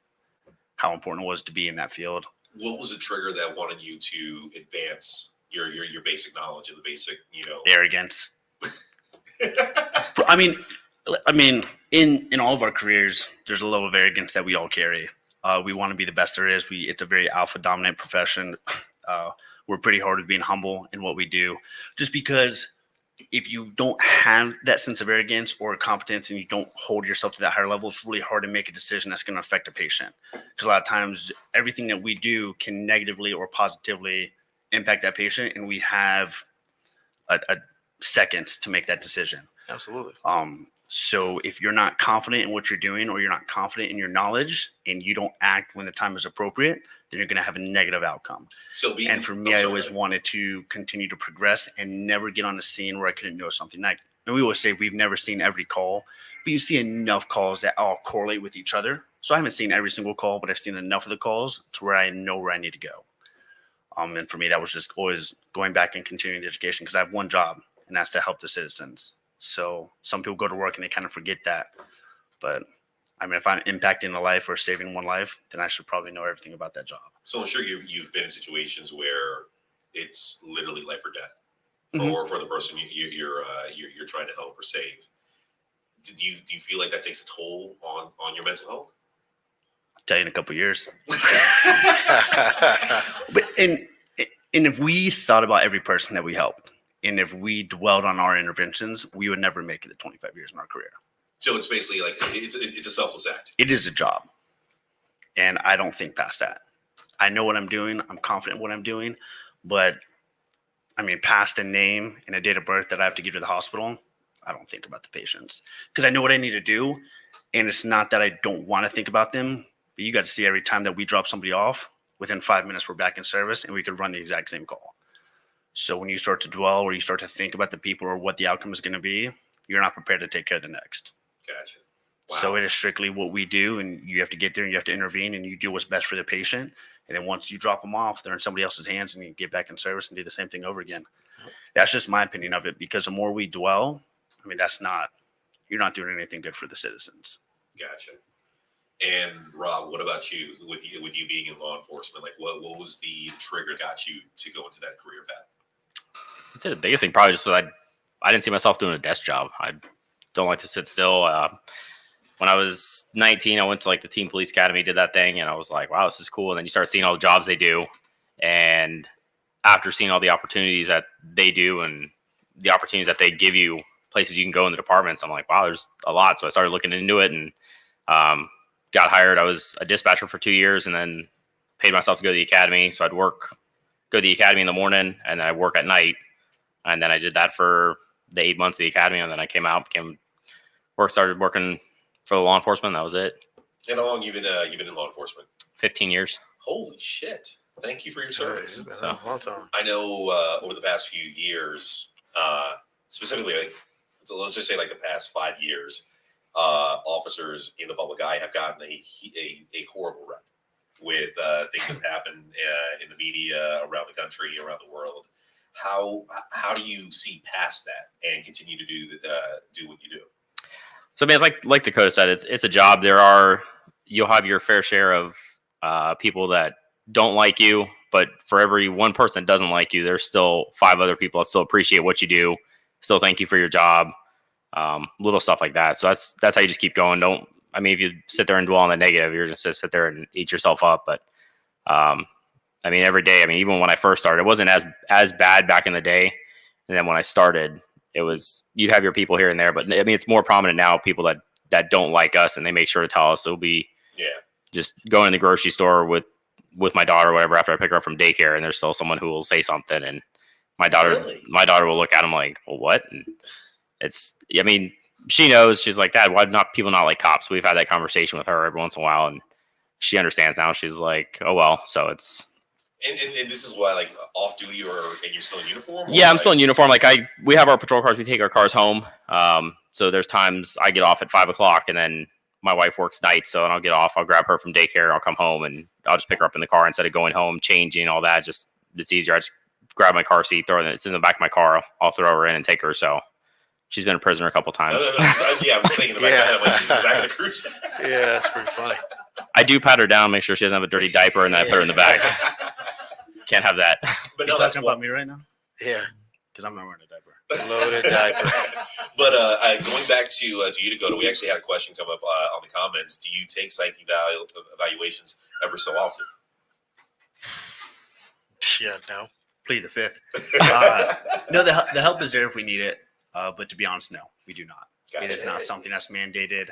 how important it was to be in that field. What was the trigger that wanted you to advance your basic knowledge and the basic, Arrogance. I mean, in all of our careers, there's a level of arrogance that we all carry. We want to be the best there is. It's a very alpha dominant profession. We're pretty hard with being humble in what we do, just because if you don't have that sense of arrogance or competence and you don't hold yourself to that higher level, it's really hard to make a decision that's going to affect a patient. Because a lot of times, everything that we do can negatively or positively impact that patient, and we have a seconds to make that decision. Absolutely. So if you're not confident in what you're doing, or you're not confident in your knowledge, and you don't act when the time is appropriate, then you're going to have a negative outcome. And for me, I always wanted to continue to progress and never get on the scene where I couldn't know something. And we always say we've never seen every call, but you see enough calls that all correlate with each other. So I haven't seen every single call, but I've seen enough of the calls to where I know where I need to go. And for me, that was just always going back and continuing the education, because I have one job, and that's to help the citizens. So some people go to work and they kind of forget that. But I mean, if I'm impacting a life or saving one life, then I should probably know everything about that job. So I'm sure you've been in situations where it's literally life or death, Mhm. or for the person you're trying to help or save. Do you feel like that takes a toll on your mental health? I'll tell you in a couple of years. But and if we thought about every person that we helped, and if we dwelled on our interventions, we would never make it to 25 years in our career. So it's basically like it's a selfless act. It is a job, and I don't think past that. I know what I'm doing. I'm confident in what I'm doing, but I mean, past a name and a date of birth that I have to give to the hospital, I don't think about the patients, because I know what I need to do, and it's not that I don't want to think about them, but you got to see every time that we drop somebody off, within 5 minutes we're back in service, and we could run the exact same call. So when you start to dwell, or you start to think about the people or what the outcome is going to be, you're not prepared to take care of the next. Gotcha. Wow. So it is strictly what we do, and you have to get there and you have to intervene, and you do what's best for the patient. And then once you drop them off, they're in somebody else's hands, and you get back in service and do the same thing over again. That's just my opinion of it, because the more we dwell, I mean, you're not doing anything good for the citizens. Gotcha. And Rob, what about you? With you being in law enforcement, like what was the trigger that got you to go into that career path? I'd say the biggest thing probably just was I didn't see myself doing a desk job. I don't like to sit still. When I was 19, I went to like the Teen Police Academy, did that thing, and I was like, wow, this is cool. And then you start seeing all the jobs they do. And after seeing all the opportunities that they do and the opportunities that they give you, places you can go in the departments, I'm like, wow, there's a lot. So I started looking into it and got hired. I was a dispatcher for 2 years, and then paid myself to go to the academy. So I'd go to the academy in the morning, and then I'd work at night. And then I did that for the 8 months of the academy, and then I came out, started working for the law enforcement. That was it. And how long you've been in law enforcement? 15 years. Holy shit! Thank you for your service. I know over the past few years, specifically, let's just say like the past 5 years, officers in the public eye have gotten a horrible rep with things that happen in the media around the country, around the world. How do you see past that and continue to do what you do? So I mean, it's like Dakota said, it's a job. You'll have your fair share of people that don't like you, but for every one person that doesn't like you, there's still 5 other people that still appreciate what you do, still thank you for your job, little stuff like that. So that's how you just keep going. If you sit there and dwell on the negative, you're just gonna sit there and eat yourself up. But I mean, every day, even when I first started, it wasn't as bad back in the day. And then when I started, you'd have your people here and there, but I mean, it's more prominent now, people that don't like us, and they make sure to tell us. It'll be just going in the grocery store with my daughter or whatever after I pick her up from daycare, and there's still someone who will say something, and my daughter will look at him like, well, what? And she knows. She's like, Dad, why not people not like cops? We've had that conversation with her every once in a while, and she understands now. She's like, oh well. So it's. And this is why, like, off duty, and you're still in uniform? Yeah, I'm still in uniform. Like we have our patrol cars. We take our cars home. So there's times I get off at 5 o'clock, and then my wife works nights. So I'll get off. I'll grab her from daycare. I'll come home, and I'll just pick her up in the car instead of going home, changing all that. Just it's easier. I just grab my car seat, it's in the back of my car. I'll throw her in and take her. So she's been a prisoner a couple times. I was thinking in the back of my head, like, she's in the back of the cruise. Yeah, that's pretty funny. I do pat her down, make sure she doesn't have a dirty diaper, and then I put her in the back. Can't have that. But You're talking about me right now? Yeah. Because I'm not wearing a diaper. Loaded diaper. But going back to you, Dakota, we actually had a question come up on the comments. Do you take psych evaluations ever so often? Yeah, no. Plead the fifth. No, the help is there if we need it. But to be honest, no, we do not. Gotcha. It is not something that's mandated.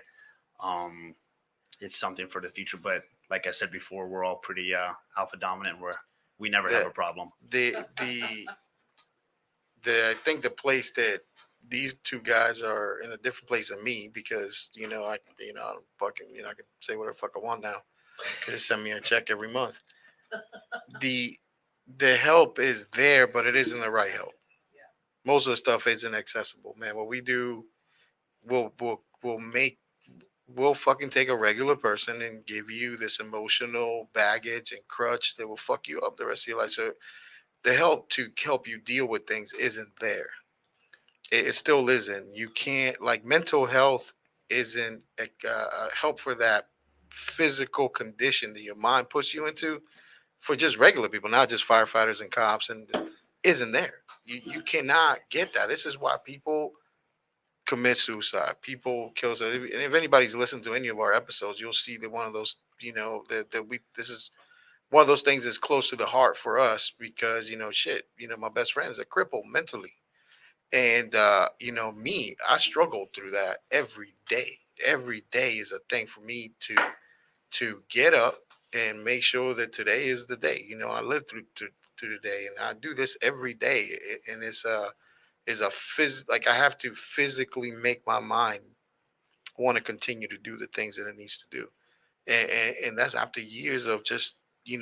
It's something for the future. But like I said before, we're all pretty alpha dominant where we never have a problem. I think the place that these two guys are in a different place than me because I don't fucking I can say whatever the fuck I want now. They send me a check every month. The help is there, but it isn't the right help. Most of the stuff isn't accessible, man. What we do, we'll fucking take a regular person and give you this emotional baggage and crutch that will fuck you up the rest of your life. So the help to help you deal with things isn't there. It still isn't. You can't, like, mental health isn't a help for that physical condition that your mind puts you into for just regular people, not just firefighters and cops, and isn't there. You cannot get that. This is why people commit suicide. People kill themselves. And if anybody's listened to any of our episodes, you'll see that one of those, this is one of those things that's close to the heart for us because, my best friend is a cripple mentally. And, me, I struggle through that every day. Every day is a thing for me to get up and make sure that today is the day. I live through the day, and I do this every day. And it's like I have to physically make my mind want to continue to do the things that it needs to do. And that's after years of just,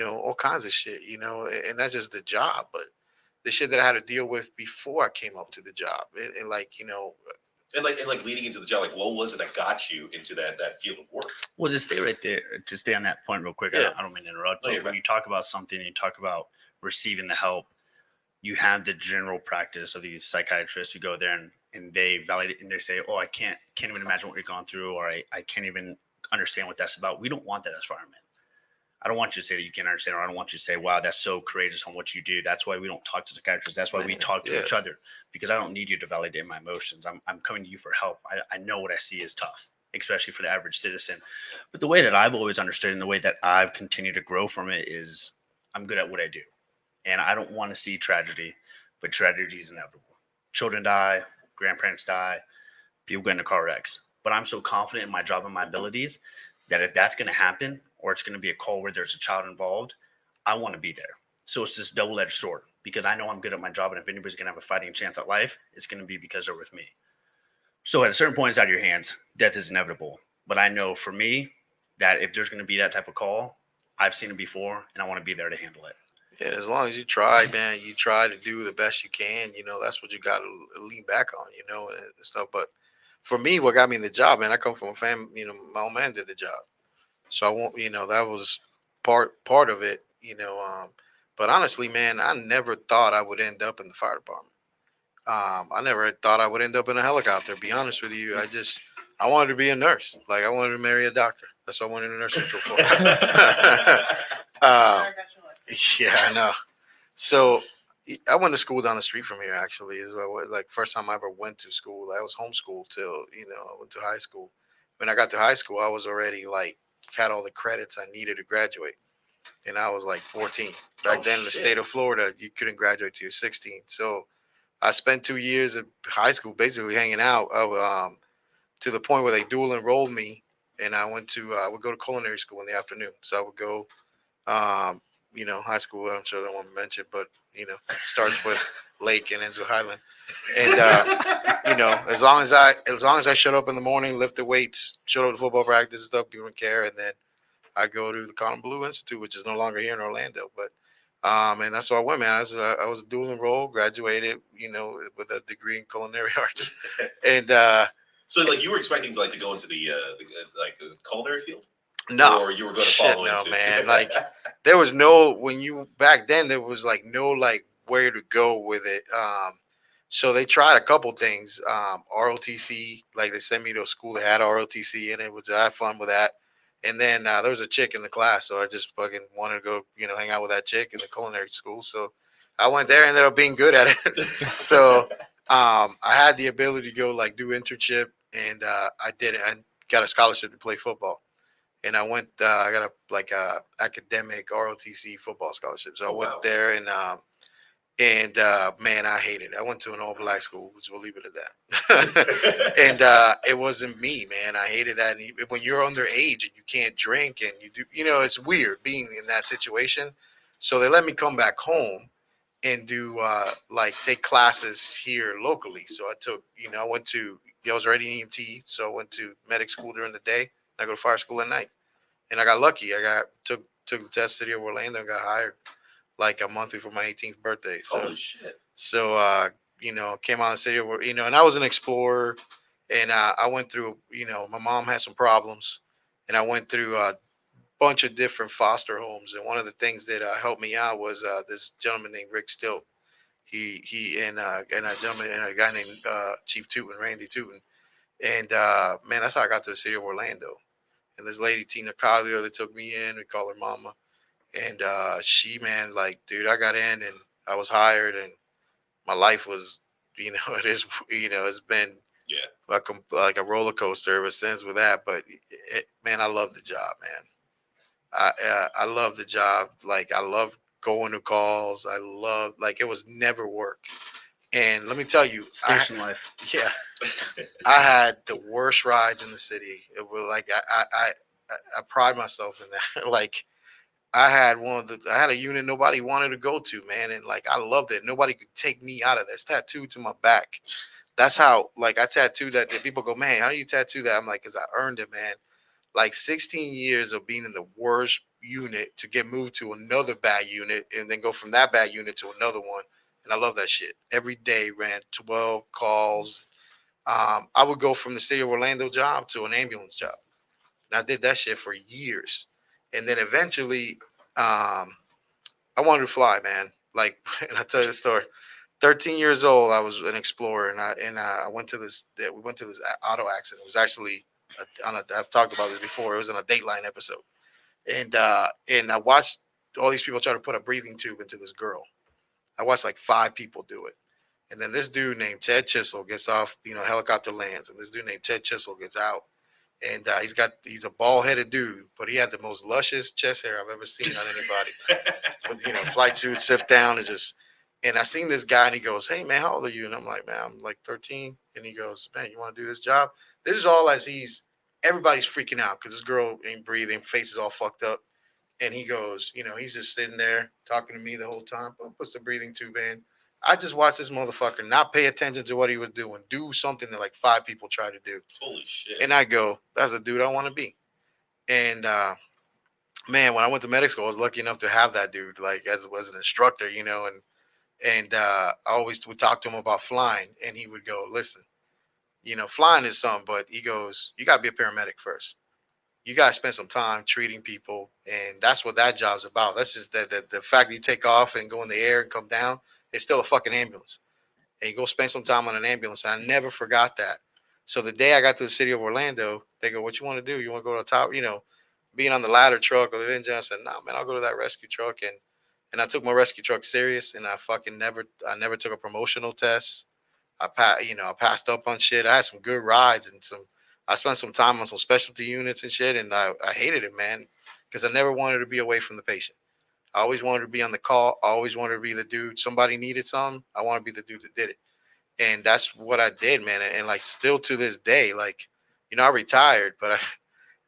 all kinds of shit, and that's just the job. But the shit that I had to deal with before I came up to the job, and leading into the job, like, what was it that got you into that field of work? Well, just stay right there. To stay on that point real quick. Yeah. I don't mean to interrupt, but when you talk about something, you talk about receiving the help. You have the general practice of these psychiatrists who go there and they validate and they say, "Oh, I can't even imagine what you're going through," or I can't even understand what that's about. We don't want that as firemen. I don't want you to say that you can't understand, or I don't want you to say, "Wow, that's so courageous on what you do." That's why we don't talk to psychiatrists. That's why we talk to each other, because I don't need you to validate my emotions. I'm coming to you for help. I know what I see is tough, especially for the average citizen. But the way that I've always understood and the way that I've continued to grow from it is I'm good at what I do. And I don't want to see tragedy, but tragedy is inevitable. Children die, grandparents die, people get into car wrecks. But I'm so confident in my job and my abilities that if that's going to happen, or it's going to be a call where there's a child involved, I want to be there. So it's this double-edged sword because I know I'm good at my job. And if anybody's going to have a fighting chance at life, it's going to be because they're with me. So at a certain point, it's out of your hands. Death is inevitable. But I know for me that if there's going to be that type of call, I've seen it before and I want to be there to handle it. Yeah, as long as you try, man, you try to do the best you can. That's what you got to lean back on, and stuff. But for me, what got me in the job, man, I come from a family, my old man did the job. So I won't, that was part of it, but honestly, man, I never thought I would end up in the fire department. I never thought I would end up in a helicopter. To be honest with you, I wanted to be a nurse. Like, I wanted to marry a doctor. That's what I wanted a nurse for. Yeah, I know. So I went to school down the street from here. Actually, is like first time I ever went to school. I was homeschooled till I went to high school. When I got to high school, I was already had all the credits I needed to graduate, and I was 14. Back then in the state of Florida, you couldn't graduate till you're 16. So I spent 2 years of high school basically hanging out to the point where they dual enrolled me, and I would go to culinary school in the afternoon. So I would go, high school. I'm sure I don't want to mention, but it starts with Lake and ends with Highland. And as long as I showed up in the morning, lifted weights, showed up to football practice and stuff, people didn't care. And then I go to the Cotton Blue Institute, which is no longer here in Orlando, but and that's why I went, man. I was dual enrolled, graduated, with a degree in culinary arts, and so you were expecting to go into the culinary field. No, or you were going to follow into. Man. There was back then there was no where to go with it. So they tried a couple things. ROTC, they sent me to a school that had ROTC in it, which I had fun with that. And then there was a chick in the class, so I just fucking wanted to go, hang out with that chick in the culinary school. So I went there and ended up being good at it. So I had the ability to go like do internship, and I did it. I got a scholarship to play football, and I went. I got a academic ROTC football scholarship, so I went there, and man, I hated it. I went to an all black school, which we'll leave it at that. And it wasn't me, man. I hated that. And when you're underage and you can't drink and you do, it's weird being in that situation. So they let me come back home and do take classes here locally. So I took, I was already in EMT, so I went to medic school during the day. And I go to fire school at night, and I got lucky. Took the test, City of Orlando, and got hired like a month before my 18th birthday. So, Holy shit. So came out of the city of, and I was an explorer, and I went through, my mom had some problems, and I went through a bunch of different foster homes. And one of the things that helped me out was this gentleman named Rick Stilt. He and a gentleman and a guy named Chief Tootin, Randy Tootin. And man, that's how I got to the city of Orlando. And this lady, Tina Collier, that took me in, we call her Mama. And she, man, like, dude, I got in and I was hired, and my life was, it is, it's been like a roller coaster ever since with that. But man, I love the job, man. I love the job. Like, I love going to calls. I love, like, it was never work. And let me tell you, Station life. Yeah, I had the worst rides in the city. It was like I pride myself in that. Like, I had a unit nobody wanted to go to, man, and like I loved it. Nobody could take me out of that. It's tattooed to my back. That's how, like, I tattooed that. People go, man, how do you tattoo that? I'm like, because I earned it, man. Like 16 years of being in the worst unit to get moved to another bad unit, and then go from that bad unit to another one. And I love that shit. Every day ran 12 calls. I would go from the city of Orlando job to an ambulance job. And I did that shit for years. And then eventually, I wanted to fly, man. Like, and I'll tell you the story. 13 years old, I was an explorer, and I went to this. We went to this auto accident. It was actually I've talked about this before. It was on a Dateline episode, and I watched all these people try to put a breathing tube into this girl. I watched like 5 people do it, and then this dude named Ted Chisel gets off. Helicopter lands, and this dude named Ted Chisel gets out. And he's a bald-headed dude, but he had the most luscious chest hair I've ever seen on anybody. With, flight suit, sit down, and I seen this guy, and he goes, "Hey man, how old are you?" And I'm like, "Man, I'm like 13." And he goes, "Man, you want to do this job?" This is all as everybody's freaking out because this girl ain't breathing, face is all fucked up. And he goes, he's just sitting there talking to me the whole time. Puts the breathing tube in. I just watched this motherfucker not pay attention to what he was doing, do something that like 5 people try to do. Holy shit. And I go, that's a dude I want to be. And man, when I went to medical school, I was lucky enough to have that dude like as an instructor, and I always would talk to him about flying, and he would go, listen, flying is something, but he goes, you got to be a paramedic first. You got to spend some time treating people, and that's what that job's about. That's just the fact that you take off and go in the air and come down. It's still a fucking ambulance. And you go spend some time on an ambulance. And I never forgot that. So the day I got to the city of Orlando, they go, what you want to do? You want to go to the top, being on the ladder truck or the engine? I said, no, man, I'll go to that rescue truck. And I took my rescue truck serious, and I never took a promotional test. I passed up on shit. I had some good rides, and I spent some time on some specialty units and shit. And I hated it, man, because I never wanted to be away from the patient. I always wanted to be on the call. I always wanted to be the dude. Somebody needed something. I want to be the dude that did it. And that's what I did, man. And like still to this day, like, I retired, but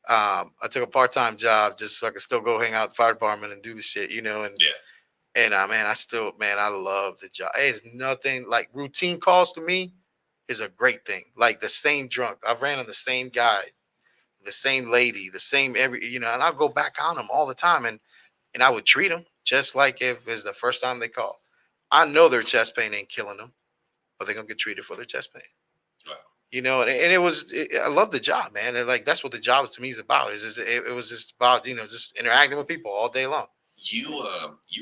I took a part-time job just so I could still go hang out at the fire department and do the shit, and man, I love the job. It's nothing like routine calls to me is a great thing. Like the same drunk. I've ran on the same guy, the same lady, the same and I'll go back on them all the time. And I would treat them just like if it's the first time they call. I know their chest pain ain't killing them, but they're going to get treated for their chest pain. Wow. And I love the job, man. And like, that's what the job to me is about. It was just about, just interacting with people all day long. You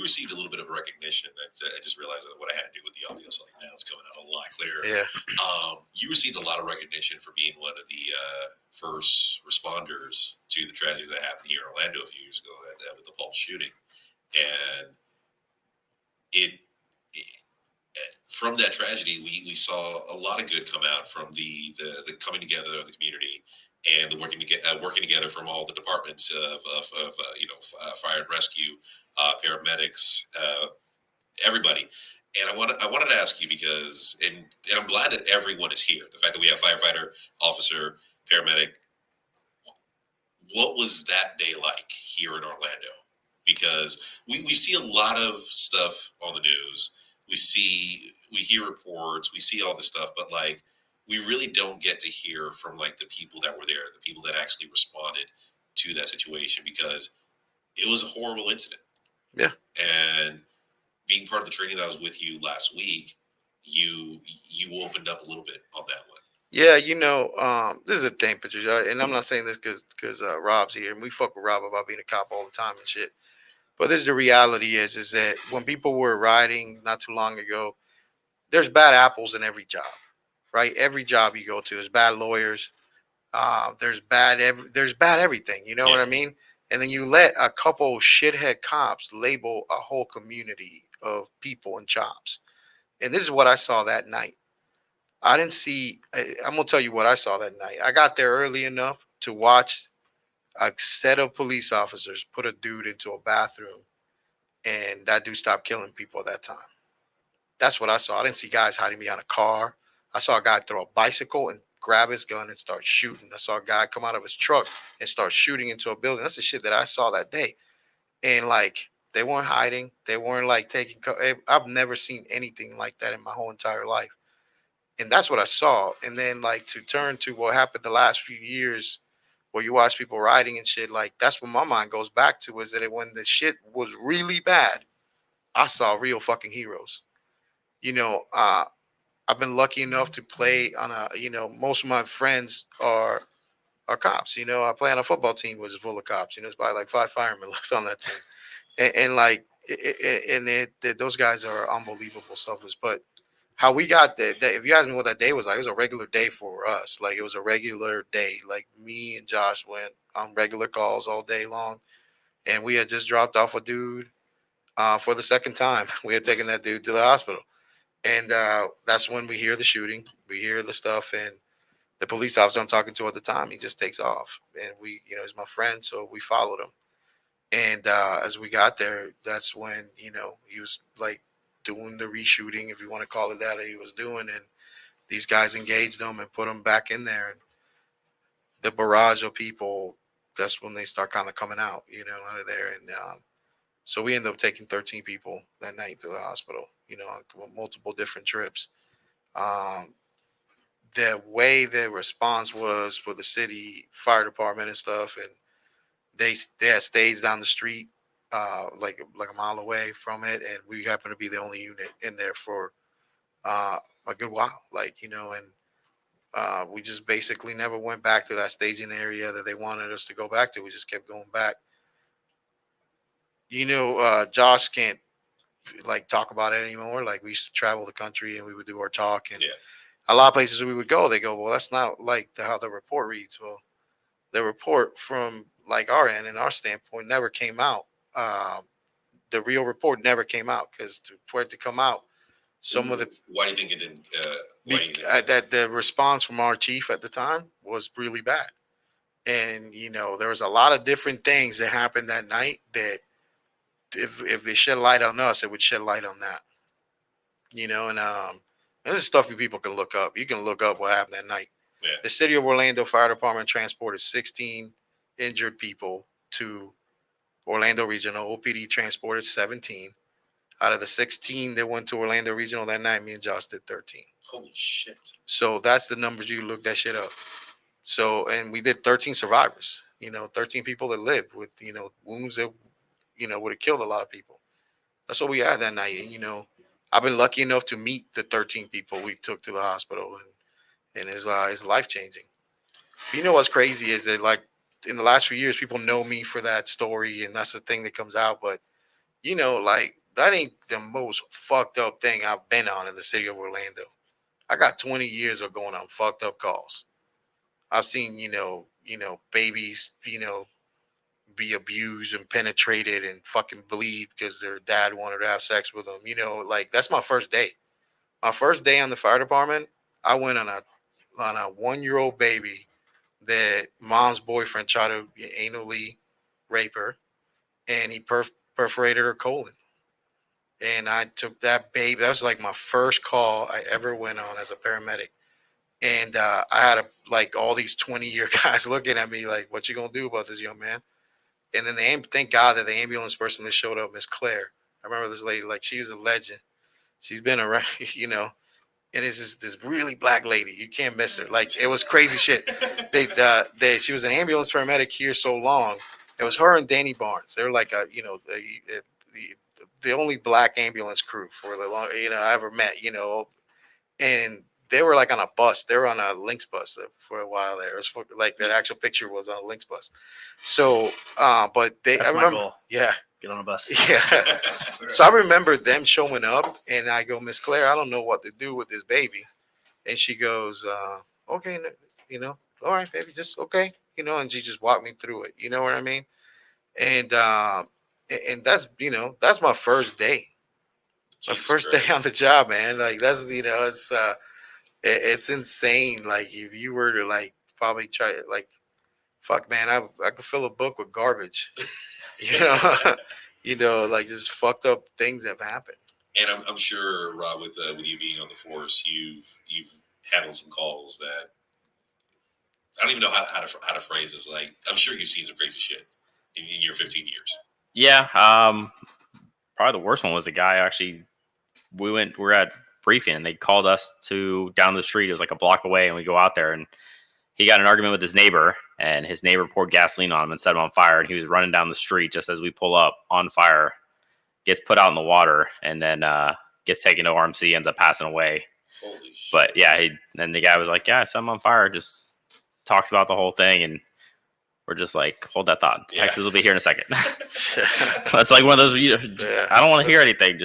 received a little bit of recognition. I just realized what I had to do with the audio. So like now it's coming out a lot clearer. Yeah. You received a lot of recognition for being one of the first responders to the tragedy that happened here in Orlando a few years ago with the Pulse shooting, and from that tragedy, we saw a lot of good come out from the coming together of the community and the working together from all the departments of fire and rescue, paramedics, everybody. And I wanted to ask you because and I'm glad that everyone is here. The fact that we have firefighter, officer, paramedic. What was that day like here in Orlando? Because we see a lot of stuff on the news. We hear reports, we see all this stuff, but like we really don't get to hear from like the people that were there, the people that actually responded to that situation because it was a horrible incident. Yeah. And being part of the training that I was with you last week, you opened up a little bit on that one. Yeah, this is a thing, Patricia, and I'm not saying this because Rob's here, and we fuck with Rob about being a cop all the time and shit. But this is the reality is that when people were riding not too long ago, there's bad apples in every job, right? Every job you go to, there's bad lawyers, there's bad everything. You know what I mean? And then you let a couple shithead cops label a whole community of people and jobs. And this is what I saw that night. I'm going to tell you what I saw that night. I got there early enough to watch a set of police officers put a dude into a bathroom, and that dude stopped killing people at that time. That's what I saw. I didn't see guys hiding behind a car. I saw a guy throw a bicycle and grab his gun and start shooting. I saw a guy come out of his truck and start shooting into a building. That's the shit that I saw that day. And like, they weren't hiding. They weren't like taking. I've never seen anything like that in my whole entire life. And that's what I saw. And then like to turn to what happened the last few years where you watch people riding and shit, like that's what my mind goes back to is that when the shit was really bad, I saw real fucking heroes. I've been lucky enough to play on most of my friends are cops. I play on a football team which is full of cops. It's probably like 5 firemen left on that team. And like, those guys are unbelievable selfless. But how we got there, if you ask me what that day was like, it was a regular day for us. Like, it was a regular day. Like, me and Josh went on regular calls all day long. And we had just dropped off a dude for the second time. We had taken that dude to the hospital. And that's when we hear the shooting. We hear the stuff. And the police officer I'm talking to at the time, he just takes off. And he's my friend. So we followed him. And as we got there, that's when, he was like doing the reshooting, if you want to call it that, he was doing. And these guys engaged him and put him back in there. And the barrage of people, that's when they start kind of coming out, out of there. And so we ended up taking 13 people that night to the hospital, on multiple different trips. The way the response was for the city fire department and stuff, and they had stage down the street, like a mile away from it, and we happened to be the only unit in there for a good while, and we just basically never went back to that staging area that they wanted us to go back to. We just kept going back. Josh can't like talk about it anymore. Like, we used to travel the country and we would do our talk, and a lot of places we would go, they go, well, that's not like how the report reads. Well, the report from like our end and our standpoint never came out. The real report never came out because for it to come out, some of the why do you think it didn't? That the response from our chief at the time was really bad, and there was a lot of different things that happened that night that if they shed light on us, it would shed light on that. And this is stuff you people can look up. You can look up what happened that night. Yeah. The city of Orlando Fire Department transported 16 injured people to Orlando Regional. OPD transported 17. Out of the 16 that went to Orlando Regional that night, me and Josh did 13. Holy shit. So that's the numbers. You look that shit up. So, and we did 13 survivors, 13 people that lived with, wounds that, would have killed a lot of people. That's what we had that night. And, I've been lucky enough to meet the 13 people we took to the hospital, and it's life changing. What's crazy is that, like, in the last few years, people know me for that story, and that's the thing that comes out. But, like, that ain't the most fucked up thing I've been on in the city of Orlando. I got 20 years of going on fucked up calls. I've seen, babies, be abused and penetrated and fucking bleed because their dad wanted to have sex with them. Like, that's my first day. My first day on the fire department, I went on a 1-year-old baby that mom's boyfriend tried to anally rape her, and he perforated her colon. And I took that baby. That was like my first call I ever went on as a paramedic. And I had like all these 20-year guys looking at me like, "What you gonna do about this, young man?" And then thank God that the ambulance person that showed up, Miss Claire. I remember this lady, like she was a legend. She's been around, and it's just this really black lady. You can't miss her. Like it was crazy shit. She was an ambulance paramedic here so long. It was her and Danny Barnes. They're like the only black ambulance crew for the long I ever met. And they were like on a bus. They were on a Lynx bus for a while there. It was like the actual picture was on a Lynx bus. So, but I That's my remember, goal. yeah, Get on a bus. yeah. So I remember them showing up, and I go, "Miss Claire, I don't know what to do with this baby," and she goes, "Okay, all right, baby, just okay, and she just walked me through it. You know what I mean? And that's my first day. My Jesus first Christ. day on the job, man. Like that's it's insane. Like if you were to like probably try it, like fuck, man, I could fill a book with garbage. you know, like just fucked up things have happened. And I'm sure, Rob, with you being on the force, you've handled some calls that I don't even know how to phrase this. Like, I'm sure you've seen some crazy shit in your 15 years. Yeah. Probably the worst one was the guy actually. We're at briefing and they called us to down the street. It was like a block away, and we go out there and he got in an argument with his neighbor, and his neighbor poured gasoline on him and set him on fire. And he was running down the street just as we pull up on fire, gets put out in the water, and then gets taken to RMC, ends up passing away. Holy shit. But yeah, then the guy was like, "Yeah, I set him on fire." Just talks about the whole thing, and we're just like, "Hold that thought. Texas will be here in a second." That's like one of those. I don't want to hear anything.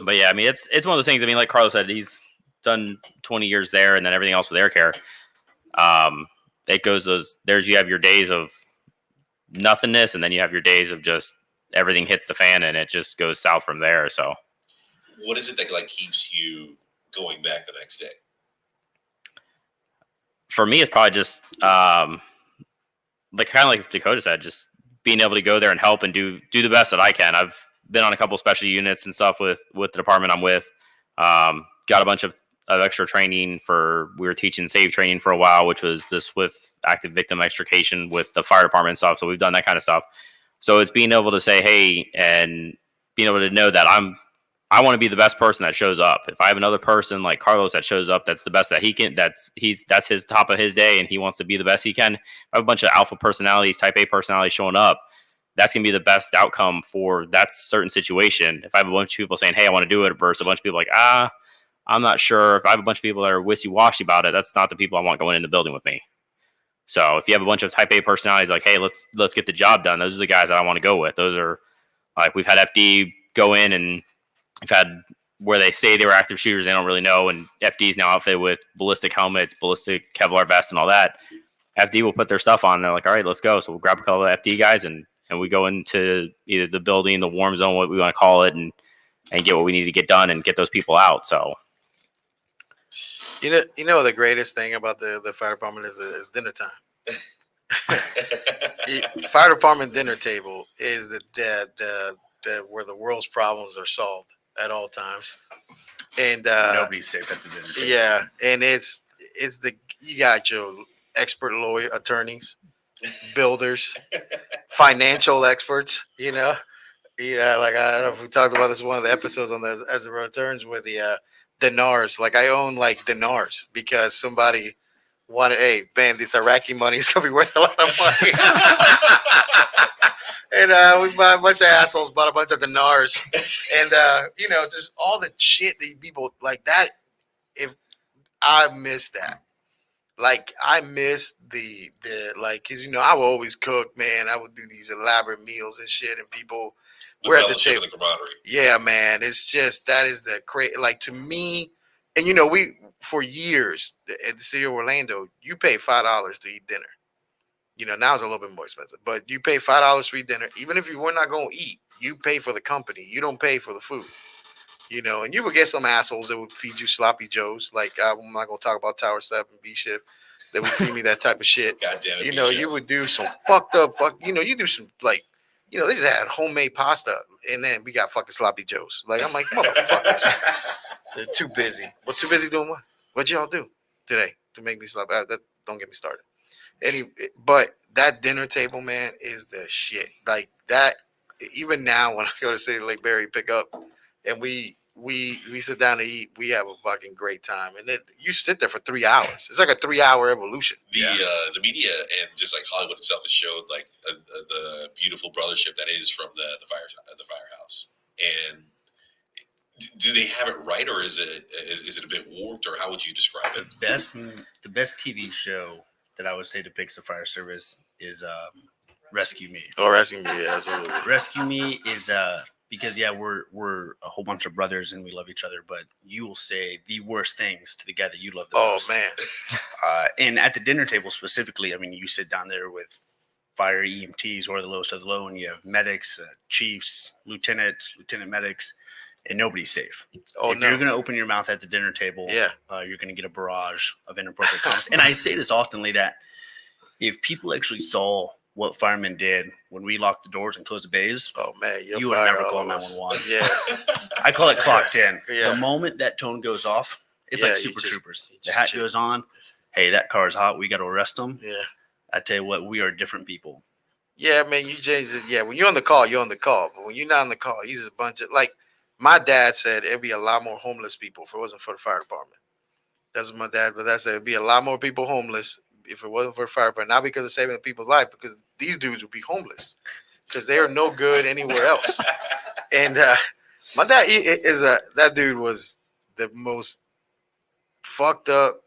But yeah, I mean, it's one of those things. I mean, like Carlos said, he's done 20 years there, and then everything else with air care. It goes you have your days of nothingness, and then you have your days of just everything hits the fan, and it just goes south from there. So, what is it that like keeps you going back the next day? For me, it's probably just like Dakota said, just being able to go there and help and do the best that I can. I've been on a couple special units and stuff with the department I'm with. Got a bunch of extra training we were teaching SAVE training for a while, which was the swift active victim extrication with the fire department and stuff. So we've done that kind of stuff. So it's being able to say, hey, and being able to know that I want to be the best person that shows up. If I have another person like Carlos that shows up, that's the best that he can, that's his top of his day, and he wants to be the best he can. I have a bunch of alpha personalities, type A personalities showing up. That's going to be the best outcome for that certain situation. If I have a bunch of people saying, hey, I want to do it, versus a bunch of people like, I'm not sure. If I have a bunch of people that are wishy-washy about it, that's not the people I want going in the building with me. So if you have a bunch of type A personalities like, hey, let's get the job done, those are the guys that I want to go with. Those are like, we've had FD go in, and we've had where they say they were active shooters, they don't really know, and FD is now outfitted with ballistic helmets, ballistic Kevlar vests, and all that. FD will put their stuff on, and they're like, all right, let's go. So we'll grab a couple of FD guys, and we go into either the building, the warm zone, what we want to call it, and get what we need to get done and get those people out. So, the greatest thing about the fire department is dinner time. Fire department dinner table is the where the world's problems are solved at all times, and Nobody's safe at the dinner table. Yeah, and you got your expert lawyer, attorneys, builders, financial experts. Like I don't know if we talked about this in one of the episodes on the As the Road Turns with the dinars. Like I own like dinars because somebody wanted, hey man, this Iraqi money is gonna be worth a lot of money. And we bought a bunch of assholes, bought a bunch of dinars, and just all the shit that people like that. If I miss that, like I miss the like, cause I would always cook, man. I would do these elaborate meals and shit, and people were at the table. The camaraderie. Yeah, man. It's just that is the crazy. Like to me, and we for years at the city of Orlando, you pay $5 to eat dinner. Now it's a little bit more expensive, but you pay $5 to eat dinner. Even if you were not going to eat, you pay for the company. You don't pay for the food. you know, and you would get some assholes that would feed you sloppy joes. Like I'm not gonna talk about Tower 7 B shift. That would feed me that type of shit. God damn it. You know, you would do some fucked up you know, you do some like, you know, they just had homemade pasta and then we got fucking sloppy joes. Like I'm like, motherfuckers. They're too busy. Well, too busy doing what? What'd y'all do today to make me sloppy? Don't get me started. But that dinner table, man, is the shit. Like that. Even now, when I go to City Lake Berry, pick up, and we sit down to eat, we have a fucking great time. And you sit there for 3 hours. It's like a 3-hour evolution. The media and just like Hollywood itself has showed like the beautiful brothership that is from the firehouse. And do they have it right, or is it a bit warped, or how would you describe it? The best TV show that I would say depicts the fire service is Rescue Me. Oh, Rescue Me, yeah, absolutely. Rescue Me is because we're a whole bunch of brothers and we love each other, but you will say the worst things to the guy that you love the most. Oh man. And at the dinner table specifically, I mean, you sit down there with fire EMTs or the lowest of the low, and you have medics, chiefs, lieutenant medics, and nobody's safe. Oh, if you're going to open your mouth at the dinner table, yeah, you're going to get a barrage of inappropriate comments. And I say this oftenly that if people actually saw what firemen did when we locked the doors and closed the bays, oh man, you would never call 911. Yeah, I call it clocked in. Yeah. The moment that tone goes off, it's like Super Troopers. The hat goes on. Hey, that car's hot. We got to arrest them. Yeah. I tell you what, we are different people. Yeah, man, you change it. Yeah, when you're on the call, you're on the call. But when you're not on the call, you're just a bunch of like. My dad said it'd be a lot more homeless people if it wasn't for the fire department. That's what my dad, but that said it'd be a lot more people homeless if it wasn't for the fire department. Not because of saving people's life, because these dudes would be homeless because they are no good anywhere else. And my dad that dude was the most fucked up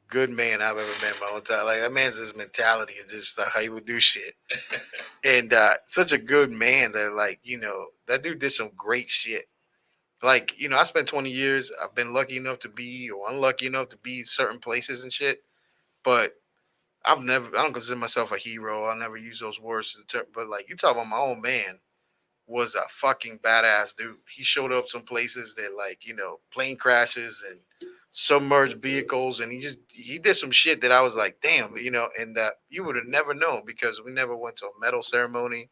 good man I've ever met in my whole time. Like that man's his mentality is just like how he would do shit. And such a good man that like, you know, that dude did some great shit. Like, you know, I spent 20 years. I've been lucky enough to be or unlucky enough to be certain places and shit. But I don't consider myself a hero. I'll never use those words. But like you talk about my own man was a fucking badass dude. He showed up some places that like, you know, plane crashes and submerged vehicles. And he did some shit that I was like, damn, you know, and that you would have never known because we never went to a medal ceremony.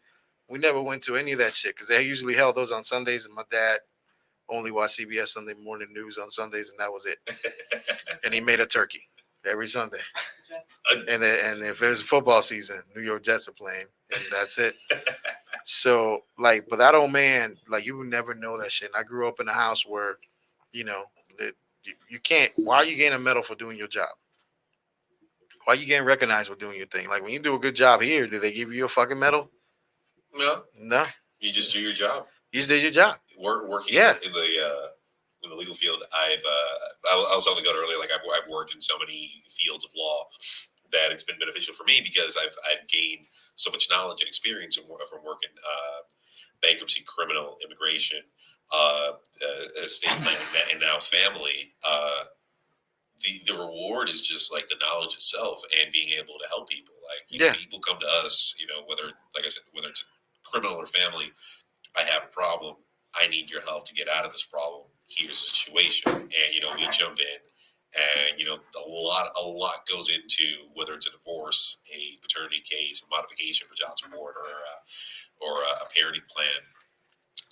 We never went to any of that shit because they usually held those on Sundays. And my dad only watched CBS Sunday Morning News on Sundays, and that was it. And he made a turkey every Sunday. And if it was football season, New York Jets are playing, and that's it. So, like, but that old man, like, you would never know that shit. And I grew up in a house where, you know, that you can't. Why are you getting a medal for doing your job? Why are you getting recognized for doing your thing? Like, when you do a good job here, do they give you a fucking medal? No. You just do your job. You just did your job. Working in the legal field, I was telling Dakota earlier, like I've worked in so many fields of law that it's been beneficial for me because I've gained so much knowledge and experience from working bankruptcy, criminal, immigration, estate planning, and now family. The reward is just like the knowledge itself and being able to help people. Like you know, people come to us, you know, whether it's criminal or family. I have a problem. I need your help to get out of this problem. Here's the situation. And, you know, we jump in and, you know, a lot goes into whether it's a divorce, a paternity case, a modification for child support or a parenting plan.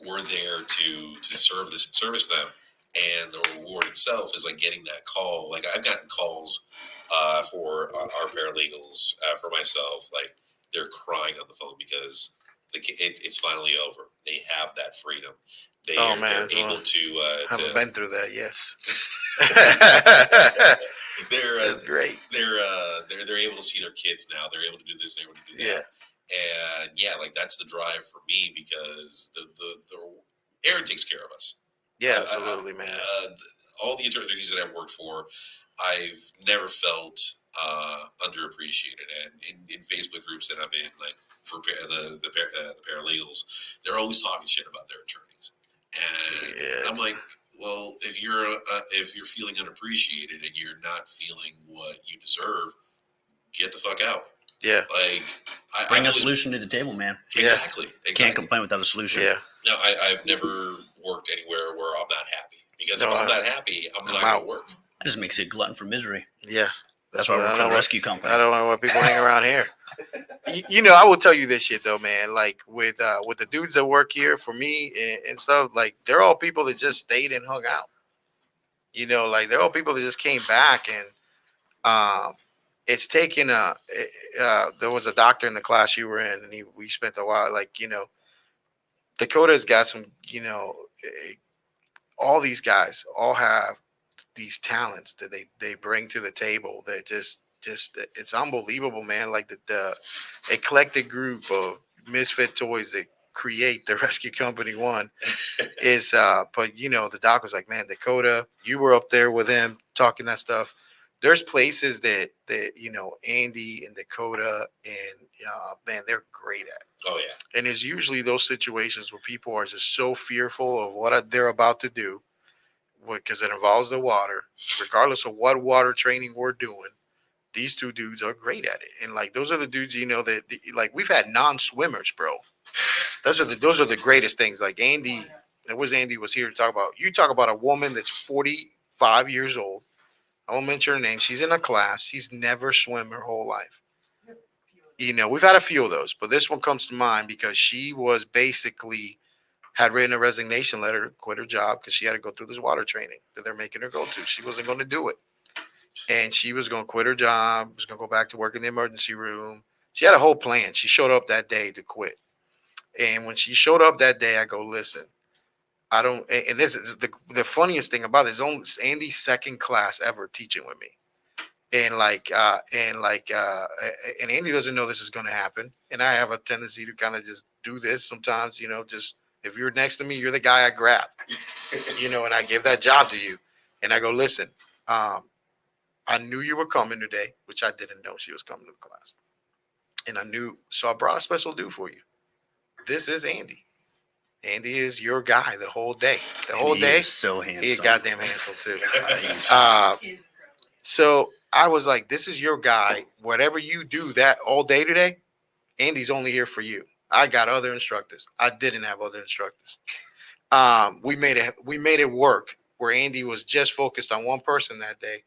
We're there to service them. And the reward itself is like getting that call. Like I've gotten calls for our paralegals, for myself, like they're crying on the phone because it's finally over. They have that freedom. They're able to. I've been through that. Yes. That's great. They're able to see their kids now. They're able to do this. They're able to do that. Yeah. And yeah, like that's the drive for me because the Aaron takes care of us. Yeah, absolutely, man. All the attorneys that I've worked for, I've never felt underappreciated. And in Facebook groups that I'm in, like for the paralegals, they're always talking shit about their attorneys. And I'm like, well, if you're feeling unappreciated and you're not feeling what you deserve, get the fuck out. Yeah. Like Bring a really- solution to the table, man. Exactly. Can't complain without a solution. Yeah. No, I've never worked anywhere where I'm not happy because if No, I'm not happy, I'm not I'm going out. to work. That just makes you a glutton for misery. Yeah. That's why I we're don't for a know rescue company. I don't know what people hang around here. You know, I will tell you this shit though, man. Like with the dudes that work here for me and stuff, like they're all people that just stayed and hung out. You know, like they're all people that just came back and it's taken there was a doctor in the class you were in and we spent a while like, you know, Dakota's got some, you know, all these guys all have these talents that they bring to the table that just it's unbelievable, man. Like the eclectic group of misfit toys that create the rescue company one is but you know the doc was like, man, Dakota, you were up there with him talking that stuff. There's places that you know Andy and Dakota and man, they're great at. Oh, yeah. And it's usually those situations where people are just so fearful of what they're about to do because it involves the water, regardless of what water training we're doing. These two dudes are great at it. And like, those are the dudes, you know, that like we've had non-swimmers, bro. Those are the greatest things. Like Andy, Andy was here to talk about. You talk about a woman that's 45 years old. I won't mention her name. She's in a class. She's never swam her whole life. You know, we've had a few of those, but this one comes to mind because she was basically had written a resignation letter to quit her job because she had to go through this water training that they're making her go to. She wasn't going to do it. And she was going to quit her job, was going to go back to work in the emergency room. She had a whole plan. She showed up that day to quit. And when she showed up that day, I go, listen, I don't, and this is the funniest thing about it is only Andy's second class ever teaching with me. And and Andy doesn't know this is going to happen. And I have a tendency to kind of just do this sometimes, you know, just if you're next to me, you're the guy I grab, you know, and I give that job to you. And I go, listen, I knew you were coming today, which I didn't know she was coming to the class. And I knew, so I brought a special dude for you. This is Andy. Andy is your guy the whole day. The whole day. He's so handsome. He's goddamn handsome too. He's So I was like, this is your guy. Whatever you do that all day today, Andy's only here for you. I got other instructors. I didn't have other instructors. We made it work where Andy was just focused on one person that day.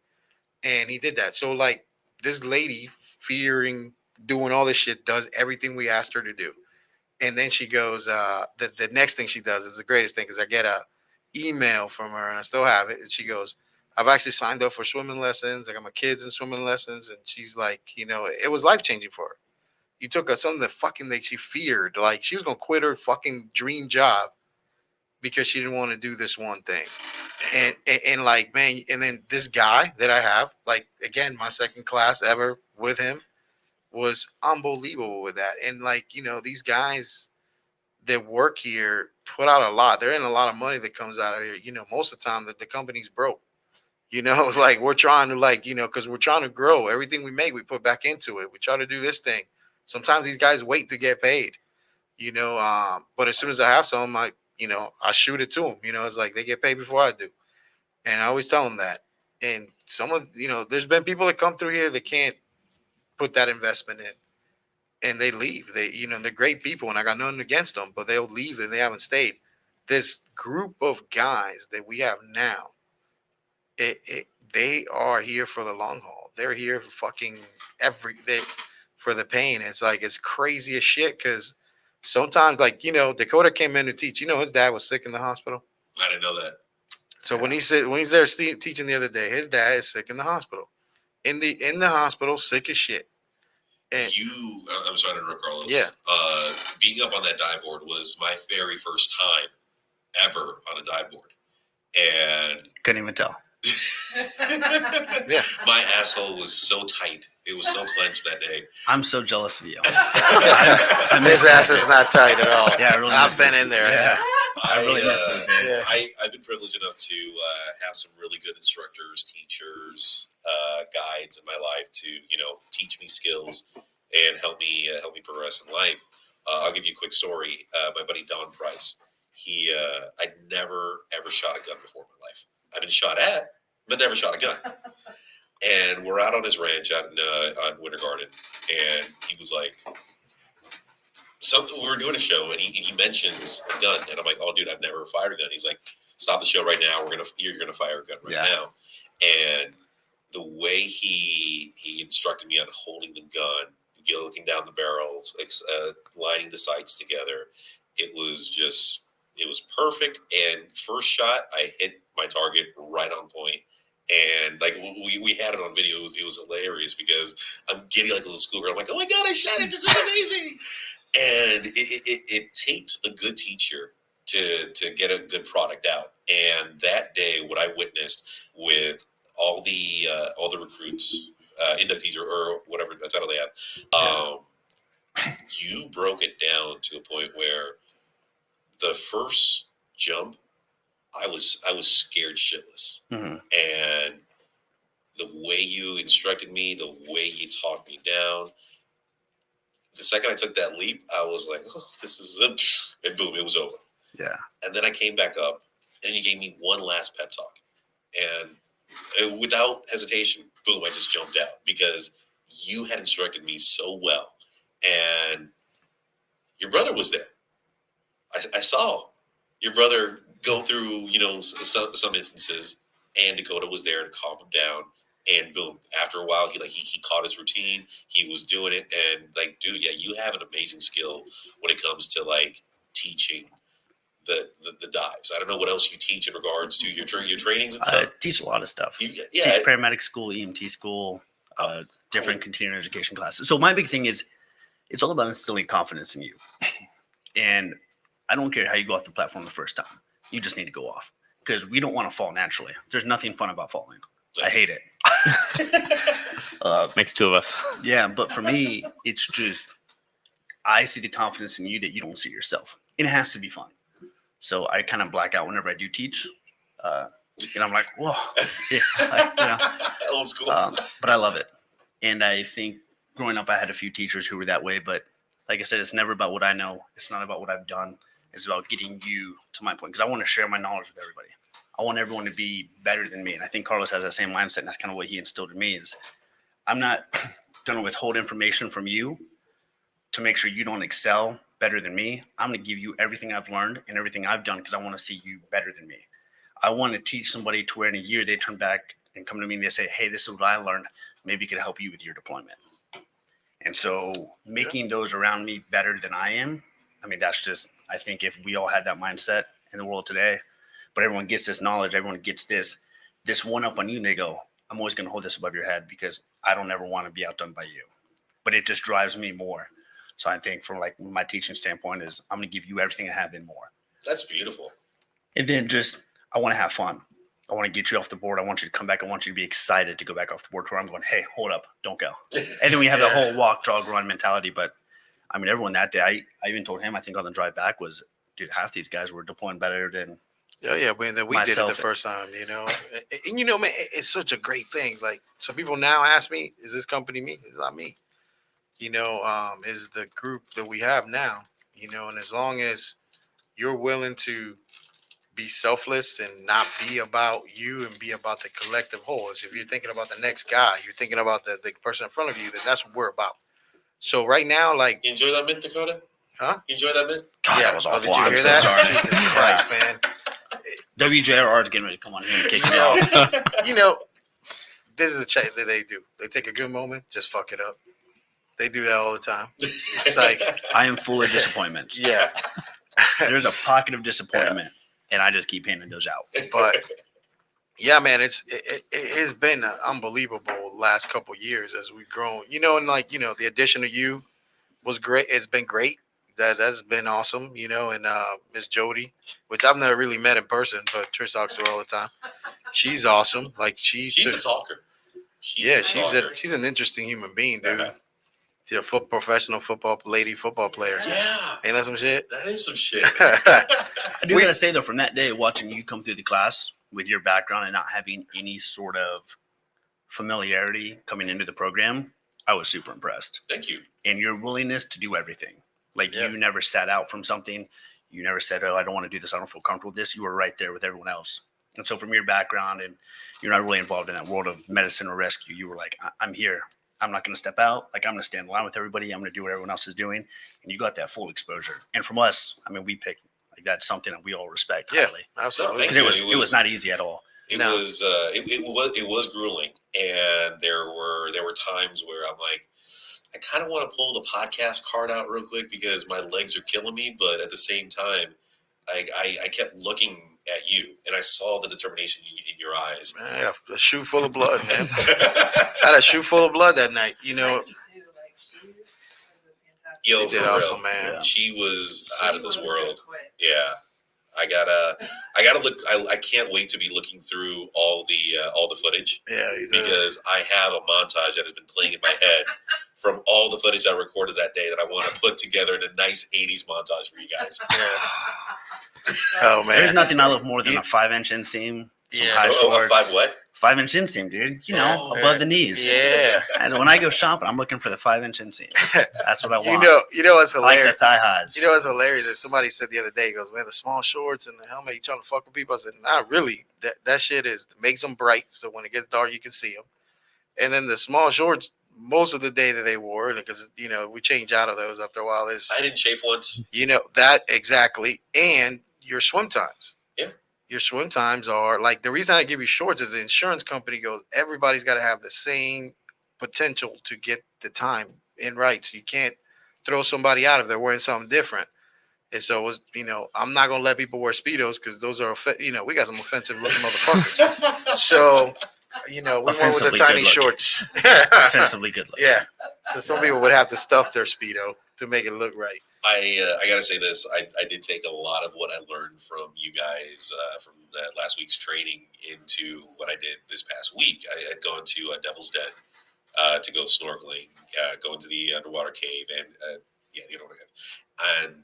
And he did that. So like this lady fearing doing all this shit does everything we asked her to do. And then she goes, the next thing she does is the greatest thing because I get a email from her and I still have it. And she goes, I've actually signed up for swimming lessons. I got my kids in swimming lessons. And she's like, you know, it was life-changing for her. You took something that fucking that she feared. Like she was going to quit her fucking dream job because she didn't want to do this one thing. And like, man, and then this guy that I have, like, again, my second class ever with him was unbelievable with that. And like, you know, these guys that work here put out a lot. There ain't a lot of money that comes out of here. You know, most of the time the company's broke. You know, like we're trying to like, you know, because we're trying to grow. Everything we make, we put back into it. We try to do this thing. Sometimes these guys wait to get paid, you know. But as soon as I have some, I shoot it to them. You know, it's like they get paid before I do. And I always tell them that. And some of, you know, there's been people that come through here that can't put that investment in and they leave. They, you know, they're great people and I got nothing against them, but they'll leave and they haven't stayed. This group of guys that we have now, they are here for the long haul. They're here for fucking for the pain. It's like, it's crazy as shit because sometimes, like, you know, Dakota came in to teach. You know, his dad was sick in the hospital. I didn't know that. So when he's there teaching the other day, his dad is sick in the hospital. In the hospital, sick as shit. And I'm sorry to interrupt, Carlos. Yeah. Being up on that dive board was my very first time ever on a dive board. And Couldn't even tell. Yeah. My asshole was so tight. It was so clenched that day. I'm so jealous of you. His ass is not tight at all. Yeah, I really I've been in there. Yeah. I really miss those days. I've been privileged enough to have some really good instructors, teachers, guides in my life to, you know, teach me skills and help me progress in life. I'll give you a quick story. My buddy Don Price. I'd never ever shot a gun before in my life. I've been shot at, but never shot a gun. And we're out on his ranch out in Winter Garden, and he was like, So we were doing a show, and he mentions a gun, and I'm like, "Oh, dude, I've never fired a gun." He's like, "Stop the show right now. You're gonna fire a gun right now." And the way he instructed me on holding the gun, looking down the barrels, lining the sights together, it was perfect. And first shot, I hit my target right on point. And like we had it on video. It was hilarious because I'm giddy like a little schoolgirl. I'm like, "Oh my god, I shot it! This is amazing!" And it takes a good teacher to get a good product out. And that day, what I witnessed with all the recruits, inductees or whatever the title they have, you broke it down to a point where the first jump, I was scared shitless. And the way you instructed me, the way you talked me down, the second I took that leap, I was like, "Oh, this is it," and boom, it was over. Yeah. And then I came back up, and you gave me one last pep talk, and without hesitation, boom, I just jumped out because you had instructed me so well, and your brother was there. I saw your brother go through, some instances, and Dakota was there to calm him down. And boom, after a while, he caught his routine. He was doing it, and like, dude, yeah, you have an amazing skill when it comes to like teaching the dives. I don't know what else you teach in regards to your trainings and stuff. I teach a lot of stuff. Yeah, Teach paramedic school, EMT school, different continuing education classes. So my big thing is, it's all about instilling confidence in you. And I don't care how you go off the platform the first time. You just need to go off because we don't want to fall naturally. There's nothing fun about falling. I hate it. Makes two of us. Yeah, but for me, it's just I see the confidence in you that you don't see yourself. It has to be fun. So I kind of black out whenever I do teach. And I'm like, whoa. Yeah, Old school. But I love it. And I think growing up, I had a few teachers who were that way. But like I said, it's never about what I know. It's not about what I've done. It's about getting you to my point because I want to share my knowledge with everybody. I want everyone to be better than me. And I think Carlos has that same mindset. And that's kind of what he instilled in me is I'm not going to withhold information from you to make sure you don't excel better than me. I'm going to give you everything I've learned and everything I've done because I want to see you better than me. I want to teach somebody to where in a year they turn back and come to me and they say, hey, this is what I learned. Maybe it could help you with your deployment. And so making those around me better than I am, I mean, that's just, I think if we all had that mindset in the world today, but everyone gets this knowledge, everyone gets this one up on you, and they go, I'm always going to hold this above your head because I don't ever want to be outdone by you. But it just drives me more. So I think from like my teaching standpoint is I'm going to give you everything I have and more. That's beautiful. And then just, I want to have fun. I want to get you off the board. I want you to come back. I want you to be excited to go back off the board to where I'm going, hey, hold up, don't go. And then we have the whole walk, jog, run mentality. But I mean, everyone that day, I even told him, I think on the drive back was, dude, half these guys were deploying better than Yeah, when we did it the first time, and man, it's such a great thing. Like, so people now ask me, is this company me? It's not me. Is the group that we have now, and as long as you're willing to be selfless and not be about you and be about the collective whole. If you're thinking about the next guy, you're thinking about the person in front of you, then that's what we're about. So right now, like, You enjoy that bit, Dakota? Huh? You enjoy that bit? God, that was awful. Did you I'm hear so that? sorry. Jesus Christ, man. WJRR is getting ready to come on here and kick me off. This is a check that they do. They take a good moment, just fuck it up. They do that all the time. It's like, I am full of disappointments. yeah. There's a pocket of disappointment, and I just keep handing those out. But yeah, man, it has been an unbelievable last couple of years as we've grown. And the addition of you was great. It's been great. That's been awesome. And Miss Jody, which I've never really met in person, but Trish talks to her all the time. She's awesome. Like she's a talker. She's an interesting human being, dude. Uh-huh. She's a professional football player. Yeah. Ain't that some shit? That is some shit. I do gotta say though, from that day, watching you come through the class with your background and not having any sort of familiarity coming into the program, I was super impressed. Thank you. And your willingness to do everything. Like you never sat out from something. You never said, oh, I don't want to do this. I don't feel comfortable with this. You were right there with everyone else. And so from your background and you're not really involved in that world of medicine or rescue, you were like, I'm here. I'm not going to step out. Like, I'm going to stand in line with everybody. I'm going to do what everyone else is doing. And you got that full exposure. And from us, I mean, we picked, like, that's something that we all respect Yeah, highly. absolutely. Because it was not easy at all. It No. it was grueling, and there were times where I'm like, I kind of want to pull the podcast card out real quick because my legs are killing me, but at the same time, I kept looking at you, and I saw the determination in your eyes. Man, yeah, a shoe full of blood, man. I had a shoe full of blood that night. You know, Nike too, like, she was a fantastic. Yo, she did for awesome, real. man. Yeah. She was out of this She world. wasn't quit. Yeah. I gotta look. I can't wait to be looking through all the footage Yeah, he's because I have a montage that has been playing in my head from all the footage I recorded that day that I want to put together in a nice 80s montage for you guys. Oh There's man, nothing I love more than Yeah. a 5-inch inseam, some Yeah. high Oh, a shorts. 5 what? 5-inch inseam, dude. You know, Oh, above the knees. yeah. And when I go shopping, I'm looking for the 5-inch inseam. That's what I want. You know what's I like the hilarious? thigh highs. You know what's hilarious is somebody said the other day, he goes, man, the small shorts and the helmet, you trying to fuck with people? I said, not really. That shit makes them bright, so when it gets dark, you can see them. And then the small shorts, most of the day that they wore, because you know we change out of those after a while, is I didn't chafe once. you know that exactly, and your swim times. Yeah. Your swim times are like the reason I give you shorts is the insurance company goes, everybody's got to have the same potential to get the time in right. So you can't throw somebody out if they're wearing something different. And so, it was, you know, I'm not going to let people wear Speedos because those are, you know, we got some offensive looking motherfuckers. So, you know, we went with the Offensively tiny good looking. shorts. Offensively good looking. Yeah. So some people would have to stuff their Speedo to make it look right. I gotta say this. I did take a lot of what I learned from you guys from that last week's training into what I did this past week. I had gone to Devil's Den to go snorkeling, go into the underwater cave, and the underwater cave. And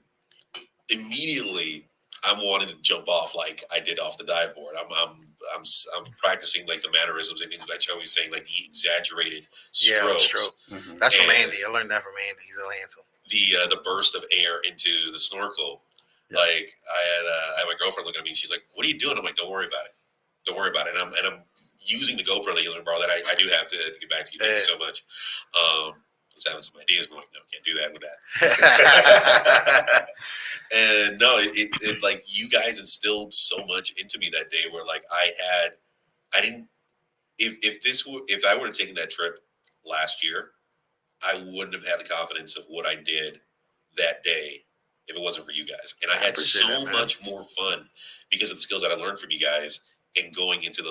immediately, I'm wanting to jump off like I did off the dive board. I'm practicing like the mannerisms and things like I was saying, like the exaggerated strokes. Stroke. Mhm. That's from And- Andy. I learned that from Andy. He's so handsome. The burst of air into the snorkel. Yeah. Like I had my girlfriend looking at me and she's like, "What are you doing?" I'm like, "Don't worry about it. Don't worry about it." And I'm using the GoPro that you let me borrow that I do have to get back to you. Thank you so much. I was having some ideas. I'm like, no, can't do that with that. And no, it like you guys instilled so much into me that day where like I didn't if I would have taken that trip last year, I wouldn't have had the confidence of what I did that day if it wasn't for you guys. And I had appreciate so that, man. much more fun because of the skills that I learned from you guys and going into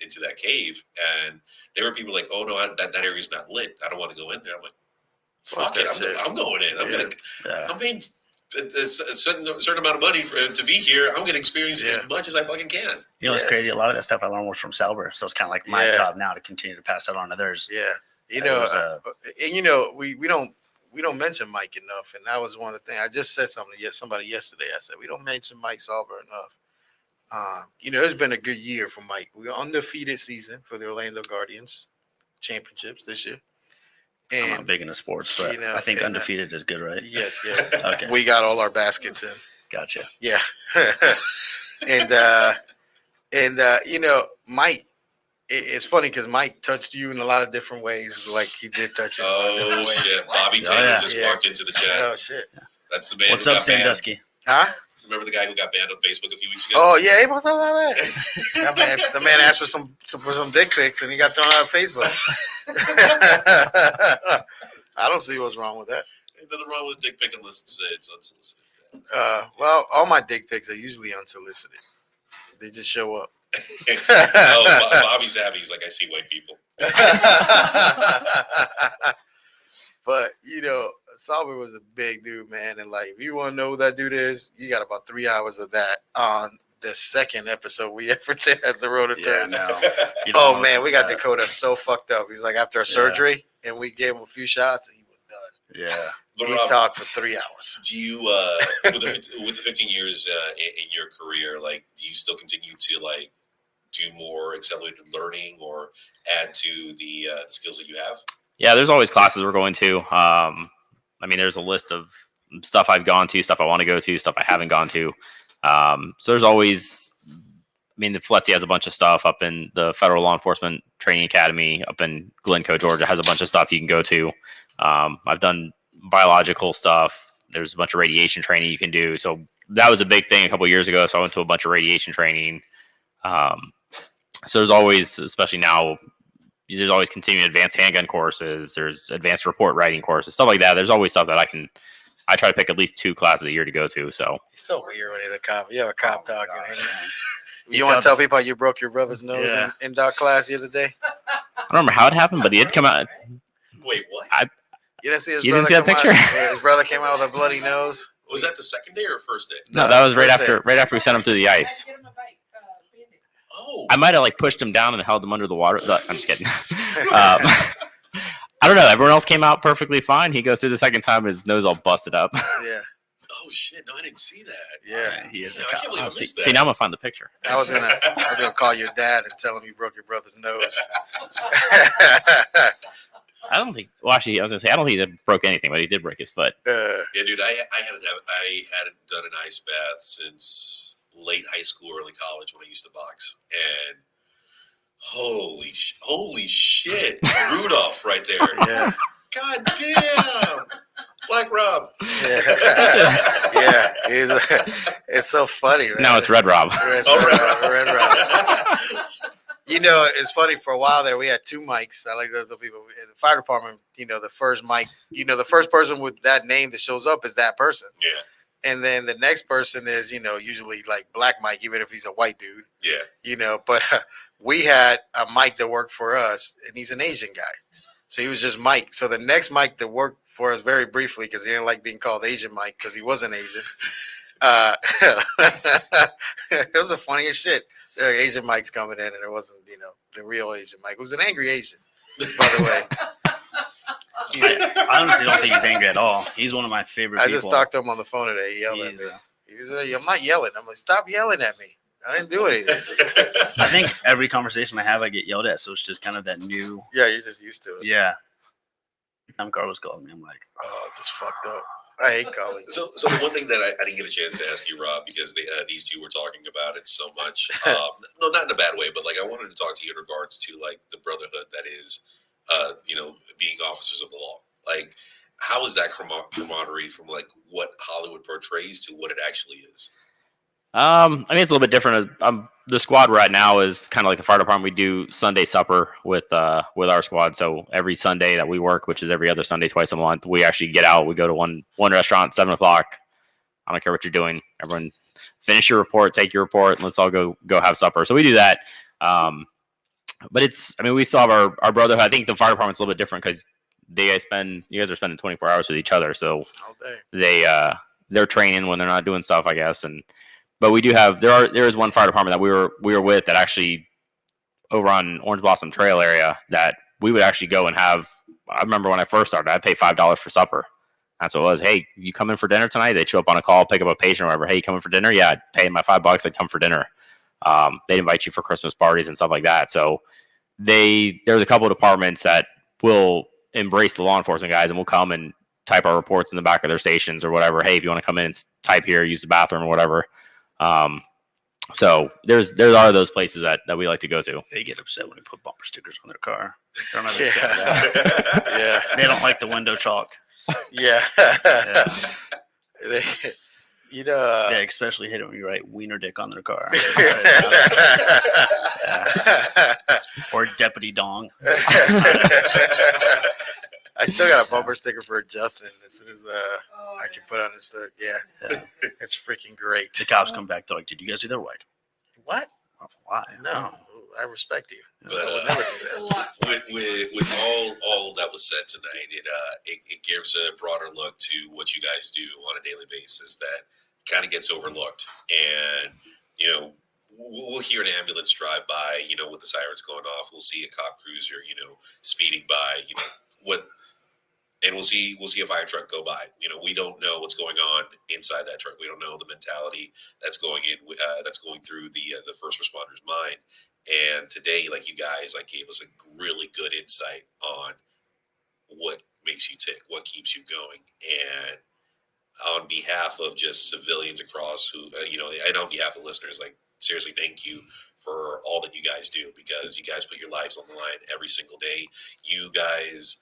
into that cave. And there were people like, "Oh no, that area is not lit. I don't want to go in there." I'm like, Fuck "Fuck it, that shit. I'm going in. Yeah. I'm paying a certain amount of money to be here. I'm going to experience Yeah. as much as I fucking can." You know, it's Yeah. crazy. A lot of that stuff I learned was from Sauber. So it's kind of like my Yeah. job now to continue to pass that on to theirs. Yeah. You That know, was, and you know, we don't mention Mike enough, and that was one of the things I just said something to somebody yesterday. I said we don't mention Mike Sauber enough. You know, it's been a good year for Mike. We were undefeated season for the Orlando Guardians championships this year, I'm not and big into sports, but you know, I think and, undefeated is good, right? yes, yeah, Okay. we got all our baskets in. Gotcha. Yeah, and you know, Mike. It's funny because Mike touched you in a lot of different ways, like he did touch you in a lot of Oh different ways. shit! Bobby Oh, Taylor yeah. just Yeah. walked into the chat. Oh shit! That's the man What's who up, got banned. Sandusky? Huh? Remember the guy who got banned on Facebook a few weeks ago? Oh yeah, hey, what's up, my man? The man asked for some dick pics and he got thrown out of Facebook. I don't see what's wrong with that. Ain't nothing wrong with dick pic unless it's unsolicited. Well, all my dick pics are usually unsolicited. They just show up. Bobby's happy. He's like, I see white people. But you know, Sauber was a big dude, man, and like if you want to know who that dude is, you got about 3 hours of that on the second episode we ever did as the Rotor. Yeah, no. You don't Oh know man, we got that. Dakota so fucked up. He's like after a surgery, and we gave him a few shots, and he was done. Yeah. But He Rob, talked for 3 hours. do you with the 15 years in your career, like, do you still continue to like do more accelerated learning or add to the skills that you have? Yeah, there's always classes we're going to. I mean, there's a list of stuff I've gone to, stuff I want to go to, stuff I haven't gone to. So there's always mean, the FLETC has a bunch of stuff up in the Federal Law Enforcement Training Academy up in Glencoe, Georgia, has a bunch of stuff you can go to. I've done biological stuff. There's a bunch of radiation training you can do. So that was a big thing a couple of years ago. So I went to a bunch of radiation training. So there's always, especially now, there's always continuing advanced handgun courses. There's advanced report writing courses, stuff like that. There's always stuff that I try to pick at least 2 classes a year to go to. So He's so weird when he's a cop. You have a cop talking. gosh. You want to tell people you broke your brother's nose Yeah. in doc class the other day? I don't remember how it happened, but he did come out. Wait, what? You didn't see his You brother didn't see that come out? picture? Yeah, his brother came out with a bloody nose. Was that the second day or first day? No, that was right first after we sent him through the ice. Get him a bike, Band-Aid. Oh, I might have like pushed him down and held him under the water. I'm just kidding. I don't know. Everyone else came out perfectly fine. He goes through the second time, his nose all busted up. Yeah, oh shit! No, I didn't see that. yeah. He is a Yeah, I cop. can't believe I See, missed see, that. now I'm gonna find the picture. I was gonna call your dad and tell him you broke your brother's nose. I don't think. Well, actually, I was gonna say I don't think he broke anything, but he did break his foot. Yeah, dude, I hadn't done an ice bath since late high school, early college when I used to box, and holy shit, Rudolph right there. Yeah, God damn, Black Rob. yeah. It's so funny, man. No, it's Red Rob. Red Oh, Rob. You know, it's funny. For a while there, we had 2 mics. I like the people in the fire department. You know, the first mic. You know, the first person with that name that shows up is that person. Yeah, And then the next person is, you know, usually like Black Mike, even if he's a white dude. yeah. You know, but we had a Mike that worked for us, and he's an Asian guy. So he was just Mike. So the next Mike that worked for us very briefly, because he didn't like being called Asian Mike because he wasn't Asian. It was the funniest shit. There were Asian Mikes coming in, and it wasn't, you know, the real Asian Mike. It was an angry Asian, by the way. I honestly don't think he's angry at all. He's one of my favorite I people. just talked to him on the phone today. He yelled at He's, me. He was like, I'm not yelling. I'm like, stop yelling at me. I didn't do anything. I think every conversation I have, I get yelled at. So it's just kind of that new. Yeah, you're just used to it. Yeah. Every time Carlos called me, I'm like, Oh, it's just fucked up. I hate calling. So the one thing that I didn't get a chance to ask you, Rob, because these two were talking about it so much. No, not in a bad way, but like I wanted to talk to you in regards to like the brotherhood that is, you know, being officers of the law. Like, how is that camaraderie from like what Hollywood portrays to what it actually is? I mean, it's a little bit different. The squad right now is kind of like the fire department. We do Sunday supper with our squad. So every Sunday that we work, which is every other Sunday, twice a month, we actually get out. We go to one restaurant, 7:00. I don't care what you're doing. Everyone finish your report, take your report, and let's all go have supper. So we do that. But I mean, we still have our brotherhood. I think the fire department's a little bit different because you guys are spending 24 hours with each other. So All day. they're training when they're not doing stuff, I guess. But we do have there is one fire department that we were with that actually over on Orange Blossom Trail area that we would actually go and have. I remember when I first started, I'd pay $5 for supper. That's what it was. Hey, you come in for dinner tonight? They'd show up on a call, pick up a patient or whatever. Hey, you coming for dinner? Yeah, I'd pay my $5. I'd come for dinner. They'd invite you for Christmas parties and stuff like that. So there's a couple of departments that will embrace the law enforcement guys and will come and type our reports in the back of their stations or whatever. Hey, if you want to come in and type here, use the bathroom or whatever. So there are those places that we like to go to. they get upset when we put bumper stickers on their car. They're not Yeah. upset with that. Yeah. They don't like the window chalk. Yeah. Yeah. You know. They especially hate it when you write wiener dick on their car. Or deputy dong. I still got a bumper sticker for Justin as soon as Oh, I can put on his third. Yeah, Yeah. it's freaking great. The cops come back. They're like, "Did you guys do that?" We're like, What? "Oh, why?" No, I respect you. But I would never do It's a that. lot. with all that was said tonight, it gives a broader look to what you guys do on a daily basis that kind of gets overlooked. And you know, we'll hear an ambulance drive by, you know, with the sirens going off. We'll see a cop cruiser, you know, speeding by, you know, and we'll see a fire truck go by. You know, we don't know what's going on inside that truck. We don't know the mentality that's going through the first responder's mind. And today, like, you guys like gave us a really good insight on what makes you tick, what keeps you going, and on behalf of just civilians across who, you know, and on behalf of listeners, like, seriously, thank you for all that you guys do, because you guys put your lives on the line every single day. You guys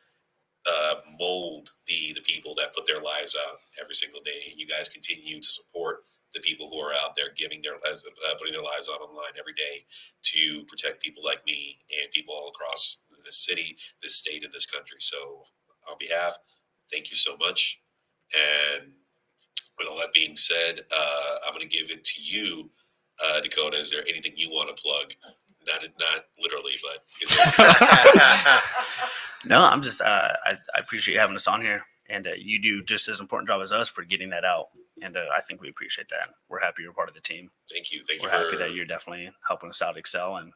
mold the people that put their lives out every single day. And you guys continue to support the people who are out there putting their lives out on the line every day to protect people like me and people all across this city, this state, and this country. So on behalf, thank you so much. And with all that being said, I'm going to give it to you, Dakota. Is there anything you want to plug? Not literally, but is there No, I'm just I appreciate you having us on here, and you do just as important job as us for getting that out, and I think we appreciate that. We're happy you're part of the team. Thank you. We're happy that you're definitely helping us out excel, and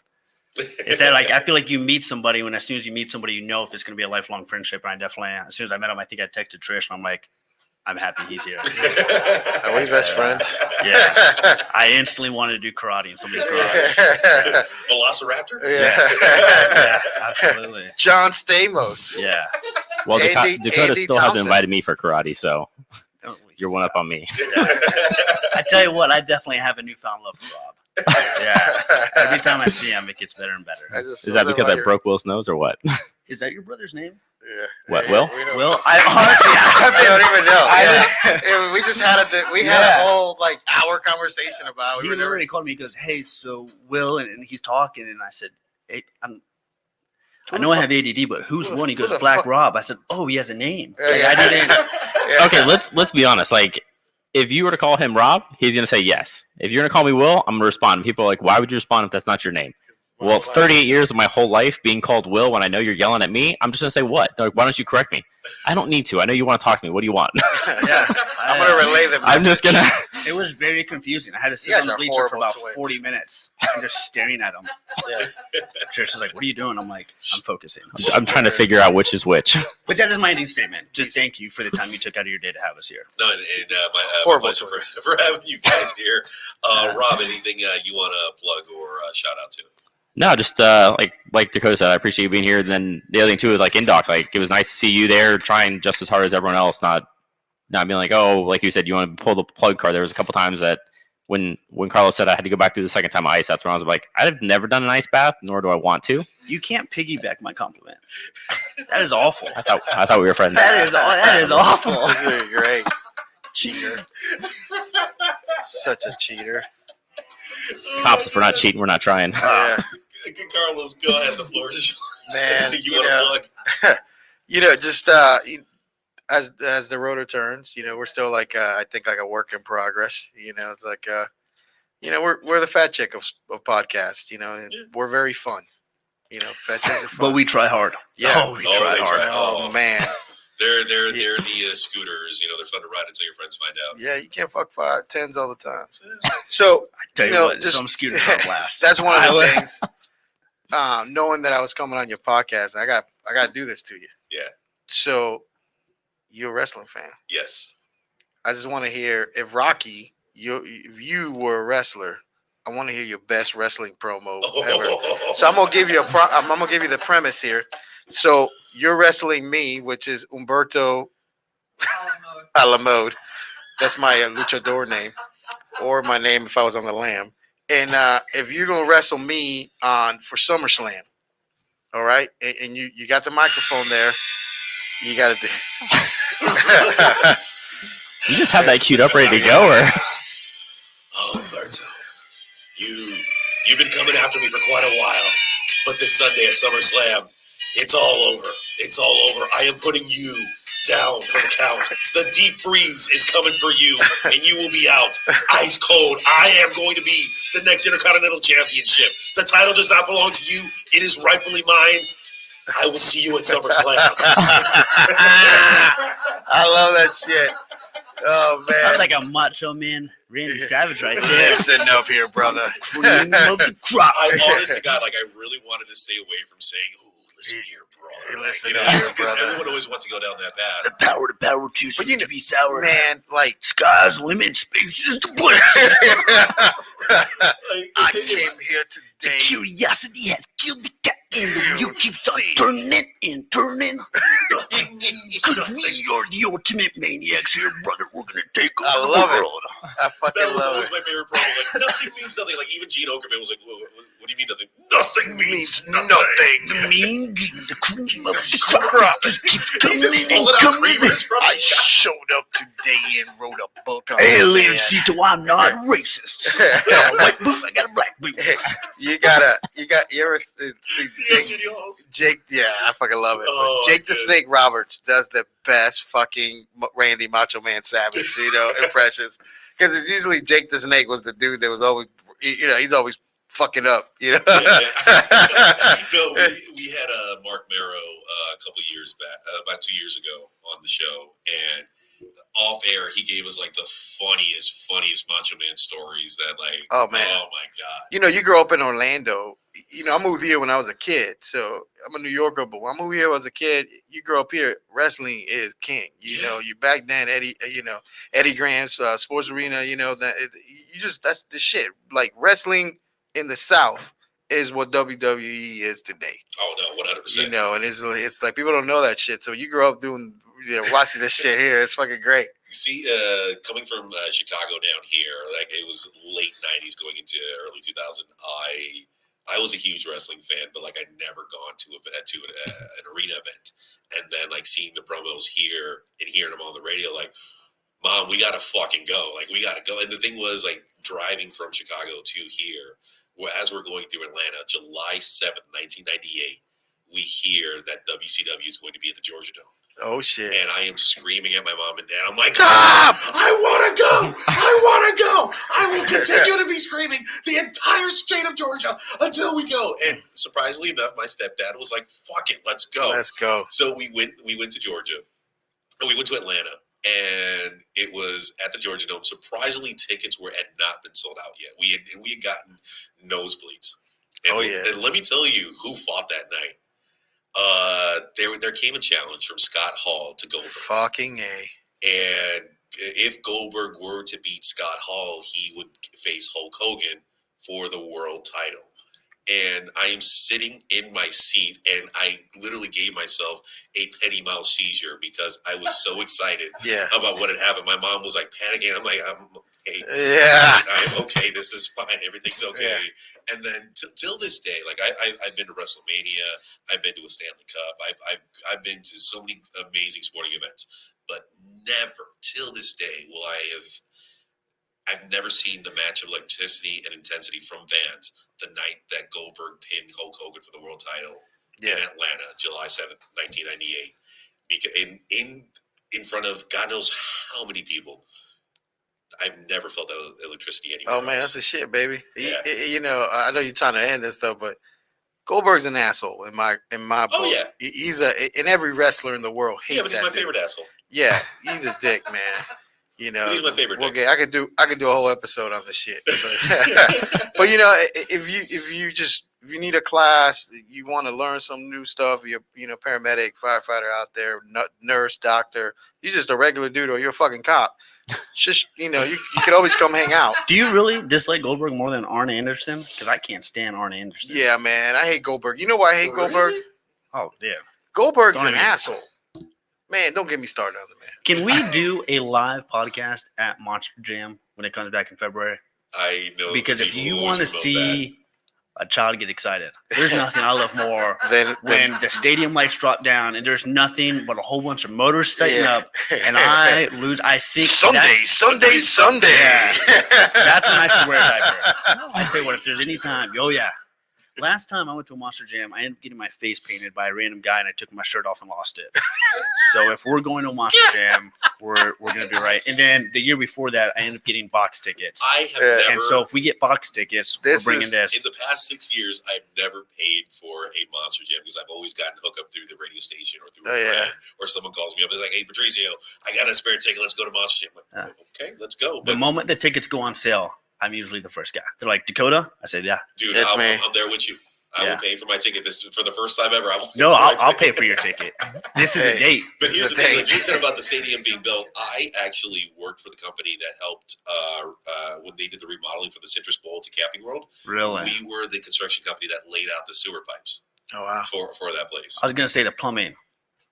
it's that like I feel like you meet somebody when as soon as you meet somebody, you know if it's going to be a lifelong friendship. And I definitely, as soon as I met him, I think I texted Trish, and I'm like, I'm happy he's here. Are we best friends? Yeah, I instantly wanted to do karate in somebody's garage. Velociraptor? Yeah, absolutely. John Stamos. Yeah. Well, Andy Dakota still Thompson. hasn't invited me for karate, so you're one up on me. I tell you what, I definitely have a newfound love for Rob. Yeah. Every time I see him, it gets better and better. Is that because I broke Will's nose or what? Is that your brother's name? Yeah. What, Will? Will, I honestly, I don't even know. I- We just had a whole like hour conversation about. he literally called me. He goes, "Hey, so Will," and he's talking, and I said, "Hey, I know I have ADD, but who's one?" He goes, "Black Rob." I said, "Oh, he has a name." Like, I didn't. Yeah. Okay, let's be honest. Like, if you were to call him Rob, he's gonna say yes. If you're gonna call me Will, I'm gonna respond. People are like, "Why would you respond if that's not your name?" Well, 38 years of my whole life being called Will when I know you're yelling at me, I'm just going to say, what? They're like, why don't you correct me? I don't need to. I know you want to talk to me. What do you want? Yeah, I'm going to relay them. I'm just going to. It was very confusing. I had to sit You on guys the are bleacher for horrible about twins. 40 minutes and just staring at him. Yeah. Trisha's like, what are you doing? I'm like, I'm focusing. I'm trying to figure out which is which. But that is my ending statement. Just thank you for the time you took out of your day to have us here. No, and my Horrible pleasure choice. for having you guys here. Rob, anything you want to plug or shout out to? No, just like Dakota said, I appreciate you being here. And then the other thing too, like Indoc, like it was nice to see you there, trying just as hard as everyone else, not being like, oh, like you said, you want to pull the plug card. There was a couple times that when Carlos said I had to go back through the second time ice, that's when I was like, I've never done an ice bath, nor do I want to. You can't piggyback my compliment. That is awful. I thought we were friends. That is awful. This is great. Cheater. Such a cheater. Cops, if we're not cheating, we're not trying. Yeah. Carlos, go ahead. The floor is yours. Man, you want to plug? Just as the rotor turns, we're still like I think like a work in progress. It's like we're the fat chick of podcasts. And we're very fun. Fat chicks are fun. But we try hard. Yeah. Oh, we try they hard. try. Oh man. They're the scooters. They're fun to ride until your friends find out. Yeah, you can't fuck 5-10s all the time. So I tell you what, just some scooters are blast. that's one of the things. Knowing that I was coming on your podcast, I got to do this to you. Yeah. So, you're a wrestling fan. Yes. I just want to hear if Rocky, if you were a wrestler, I want to hear your best wrestling promo ever. So I'm gonna give you I'm gonna give you the premise here. So you're wrestling me, which is Humberto Alamode. That's my luchador name, or my name if I was on the lam. And if you're gonna wrestle me for SummerSlam, all right, and you got the microphone there, you got to. You just have that queued up, ready to go, or? Oh, Humberto, you've been coming after me for quite a while, but this Sunday at SummerSlam, it's all over. It's all over. I am putting you down for the count. The deep freeze is coming for you, and you will be out ice cold. I am going to be the next Intercontinental Championship. The title does not belong to you. It is rightfully mine. I will see you at SummerSlam. I love that shit. Oh man, Sounds like a macho man, Randy Savage, right there. Listen up here, brother. Cream of the crop. I honest to God, I really wanted to stay away from saying, "Ooh, listen here, brother." Listen here, because brother. everyone always wants to go down that path. The power too But sweet to be sour. Man, like Sky's limit, space is the bliss. I came here today. Curiosity has killed the cat, and the wheel keeps on turning and turning. Because we are the ultimate maniacs here, brother. We're gonna take over I love the it. world. I fucking That was love always it. my favorite promo. Like, nothing means nothing. Like, even Gene Okerman was like, what do you mean nothing? Nothing means nothing. You mean the cream of the Crop. just keeps He coming just and pulled it out coming. creamers from I his guy. showed up today and wrote a book on Hey, it, Leon Cito, I'm not racist. I got a white boot, I got a black boot. You ever see Yes, Jake? Judy Halls. Jake, yeah, I fucking love it. Oh, But Jake the good. Snake Roberts does the best fucking Randy Macho Man Savage, impressions. Because it's usually Jake the Snake was the dude that was always, he's always fucking up, Yeah. No, we had Mark Marrow a couple years back, about 2 years ago on the show, and off air he gave us like the funniest Macho Man stories that like, Oh, man. oh my god. You grew up in Orlando. I moved here when I was a kid, so I'm a New Yorker. But when I moved here as a kid, you grew up here. Wrestling is king. You back then, Eddie Graham's Sports Arena. That's the shit. Like wrestling in the South is what WWE is today. Oh no, 100%. And it's like people don't know that shit. So you grow up watching this shit here. It's fucking great. See, coming from Chicago down here, like it was late '90s going into early 2000. I was a huge wrestling fan, but like I'd never gone to an arena event, and then like seeing the promos here and hearing them on the radio, like, Mom, we gotta fucking go. Like we gotta go. And the thing was like driving from Chicago to here, as we're going through Atlanta, July 7th, 1998, we hear that WCW is going to be at the Georgia Dome. Oh shit! And I am screaming at my mom and dad. I'm like, Stop! I want to go. I want to go. I will continue to be screaming the entire state of Georgia until we go. And surprisingly enough, my stepdad was like, fuck it, let's go. Let's go. So we went to Georgia, and we went to Atlanta, and it was at the Georgia Dome. Surprisingly, tickets had not been sold out yet. We had gotten nosebleeds. And, and let me tell you who fought that night. There came a challenge from Scott Hall to Goldberg. Fucking A. And if Goldberg were to beat Scott Hall, he would face Hulk Hogan for the world title. And I am sitting in my seat, and I literally gave myself a petty mouth seizure because I was so excited about what had happened. My mom was like panicking. I'm like, I'm okay. Yeah. I'm okay. This is fine. Everything's okay. Yeah. And then till this day, like I've been to WrestleMania. I've been to a Stanley Cup. I've been to so many amazing sporting events, but never till this day will I've never seen the match of electricity and intensity from fans the night that Goldberg pinned Hulk Hogan for the world title in Atlanta, July 7th, 1998. Because in front of God knows how many people, I've never felt that electricity anywhere. Oh man, that's the shit, baby. Yeah. I know you're trying to end this though, but Goldberg's an asshole in my book. Oh yeah, he's and every wrestler in the world hates. Yeah, but he's my favorite asshole. Yeah, he's a dick, man. But he's my favorite. Okay, I could do a whole episode on this shit. But if you need a class, you want to learn some new stuff. You're paramedic, firefighter out there, nurse, doctor. You're just a regular dude, or you're a fucking cop. Just you could always come hang out. Do you really dislike Goldberg more than Arn Anderson? Because I can't stand Arn Anderson. Yeah, man, I hate Goldberg. You know why I hate Goldberg? Oh yeah, Goldberg's an asshole. Man, don't get me started on the man. Can we do a live podcast at Monster Jam when it comes back in February? I know. Because if you want to see a child get excited, there's nothing I love more than when the stadium lights drop down and there's nothing but a whole bunch of motors setting up, and I lose. I think Sunday. Yeah, that's when I should wear a diaper. I tell you what, if there's any time, last time I went to a Monster Jam, I ended up getting my face painted by a random guy, and I took my shirt off and lost it. So if we're going to a Monster Jam, we're gonna be right. And then the year before that, I ended up getting box tickets. I have never. And so if we get box tickets, we're bringing this. In the past 6 years, I've never paid for a Monster Jam because I've always gotten hooked up through the radio station or through a friend, or someone calls me up and is like, "Hey, Patricio, I got a spare ticket. Let's go to Monster Jam." I'm like, okay, let's go. The moment the tickets go on sale, I'm usually the first guy. They're like, Dakota? I said, yeah. Dude, I'm there with you. I will pay for my ticket. This for the first time ever. I'll pay for your ticket. This is a date. But here's the thing: like you said about the stadium being built, I actually worked for the company that helped when they did the remodeling from the Citrus Bowl to Camping World. Really? We were the construction company that laid out the sewer pipes. Oh wow! For that place. I was gonna say the plumbing.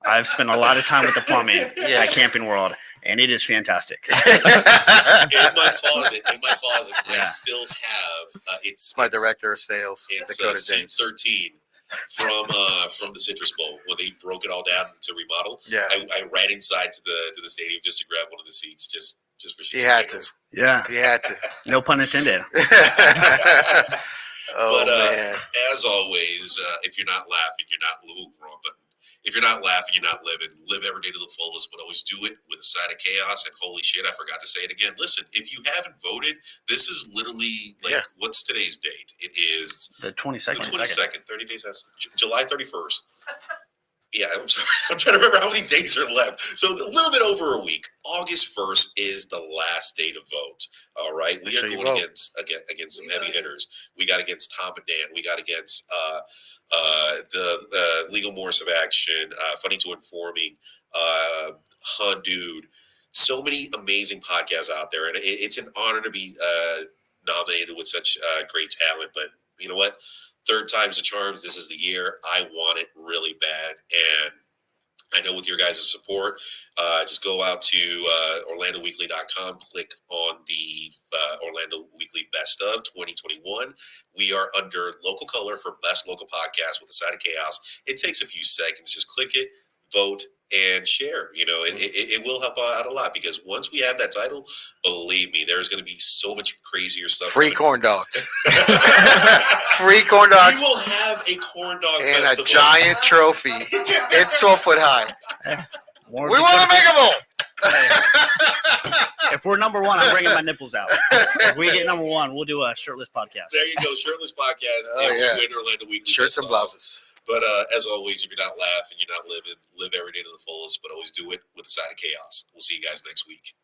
I've spent a lot of time with the plumbing at Camping World, and it is fantastic. In my closet, I Yeah. still have it's My director of sales, It's Dakota seat James. 13 from the Citrus Bowl when they broke it all down to remodel. Yeah, I ran inside to the stadium just to grab one of the seats, just for shits he and had giggles. Yeah, he had to. no pun intended. Oh But man, as always, if you're not laughing, you're not wrong button. If you're not laughing, you're not living. Live every day to the fullest, but always do it with a side of chaos. And holy shit, I forgot to say it again. Listen, if you haven't voted, this is literally like, what's today's date? It is The the 22nd. 22nd, 30 days after July 31st. Yeah, I'm sorry. I'm trying to remember how many days are left. So a little bit over a week. August 1st is the last day to vote. All right. We Make sure are you going vote. against some heavy hitters. We got against Tom and Dan. We got against the Legal Morris of Action, Funny to Informing, Hun Dude. So many amazing podcasts out there. And it's an honor to be nominated with such great talent. But you know what? Third time's the charms. This is the year. I want it really bad. And I know with your guys' support, just go out to OrlandoWeekly.com, click on the Orlando Weekly Best of 2021. We are under local color for Best Local Podcast with a side of chaos. It takes a few seconds. Just click it, vote, and share. You know, it will help out a lot because once we have that title, believe me, there's going to be so much crazier stuff. free coming. corn dogs, free corn dogs, We will have a corn dog and festival. a giant trophy. It's 12 foot high. More We want to make a bowl. If we're number one, I'm bringing my nipples out. If we get number one, we'll do a shirtless podcast. There you go, shirtless podcast. Oh, and yeah. we win Orlando Weekly. Shirts Best and of. blouses. But as always, if you're not laughing, you're not living. Live every day to the fullest, but always do it with a side of chaos. We'll see you guys next week.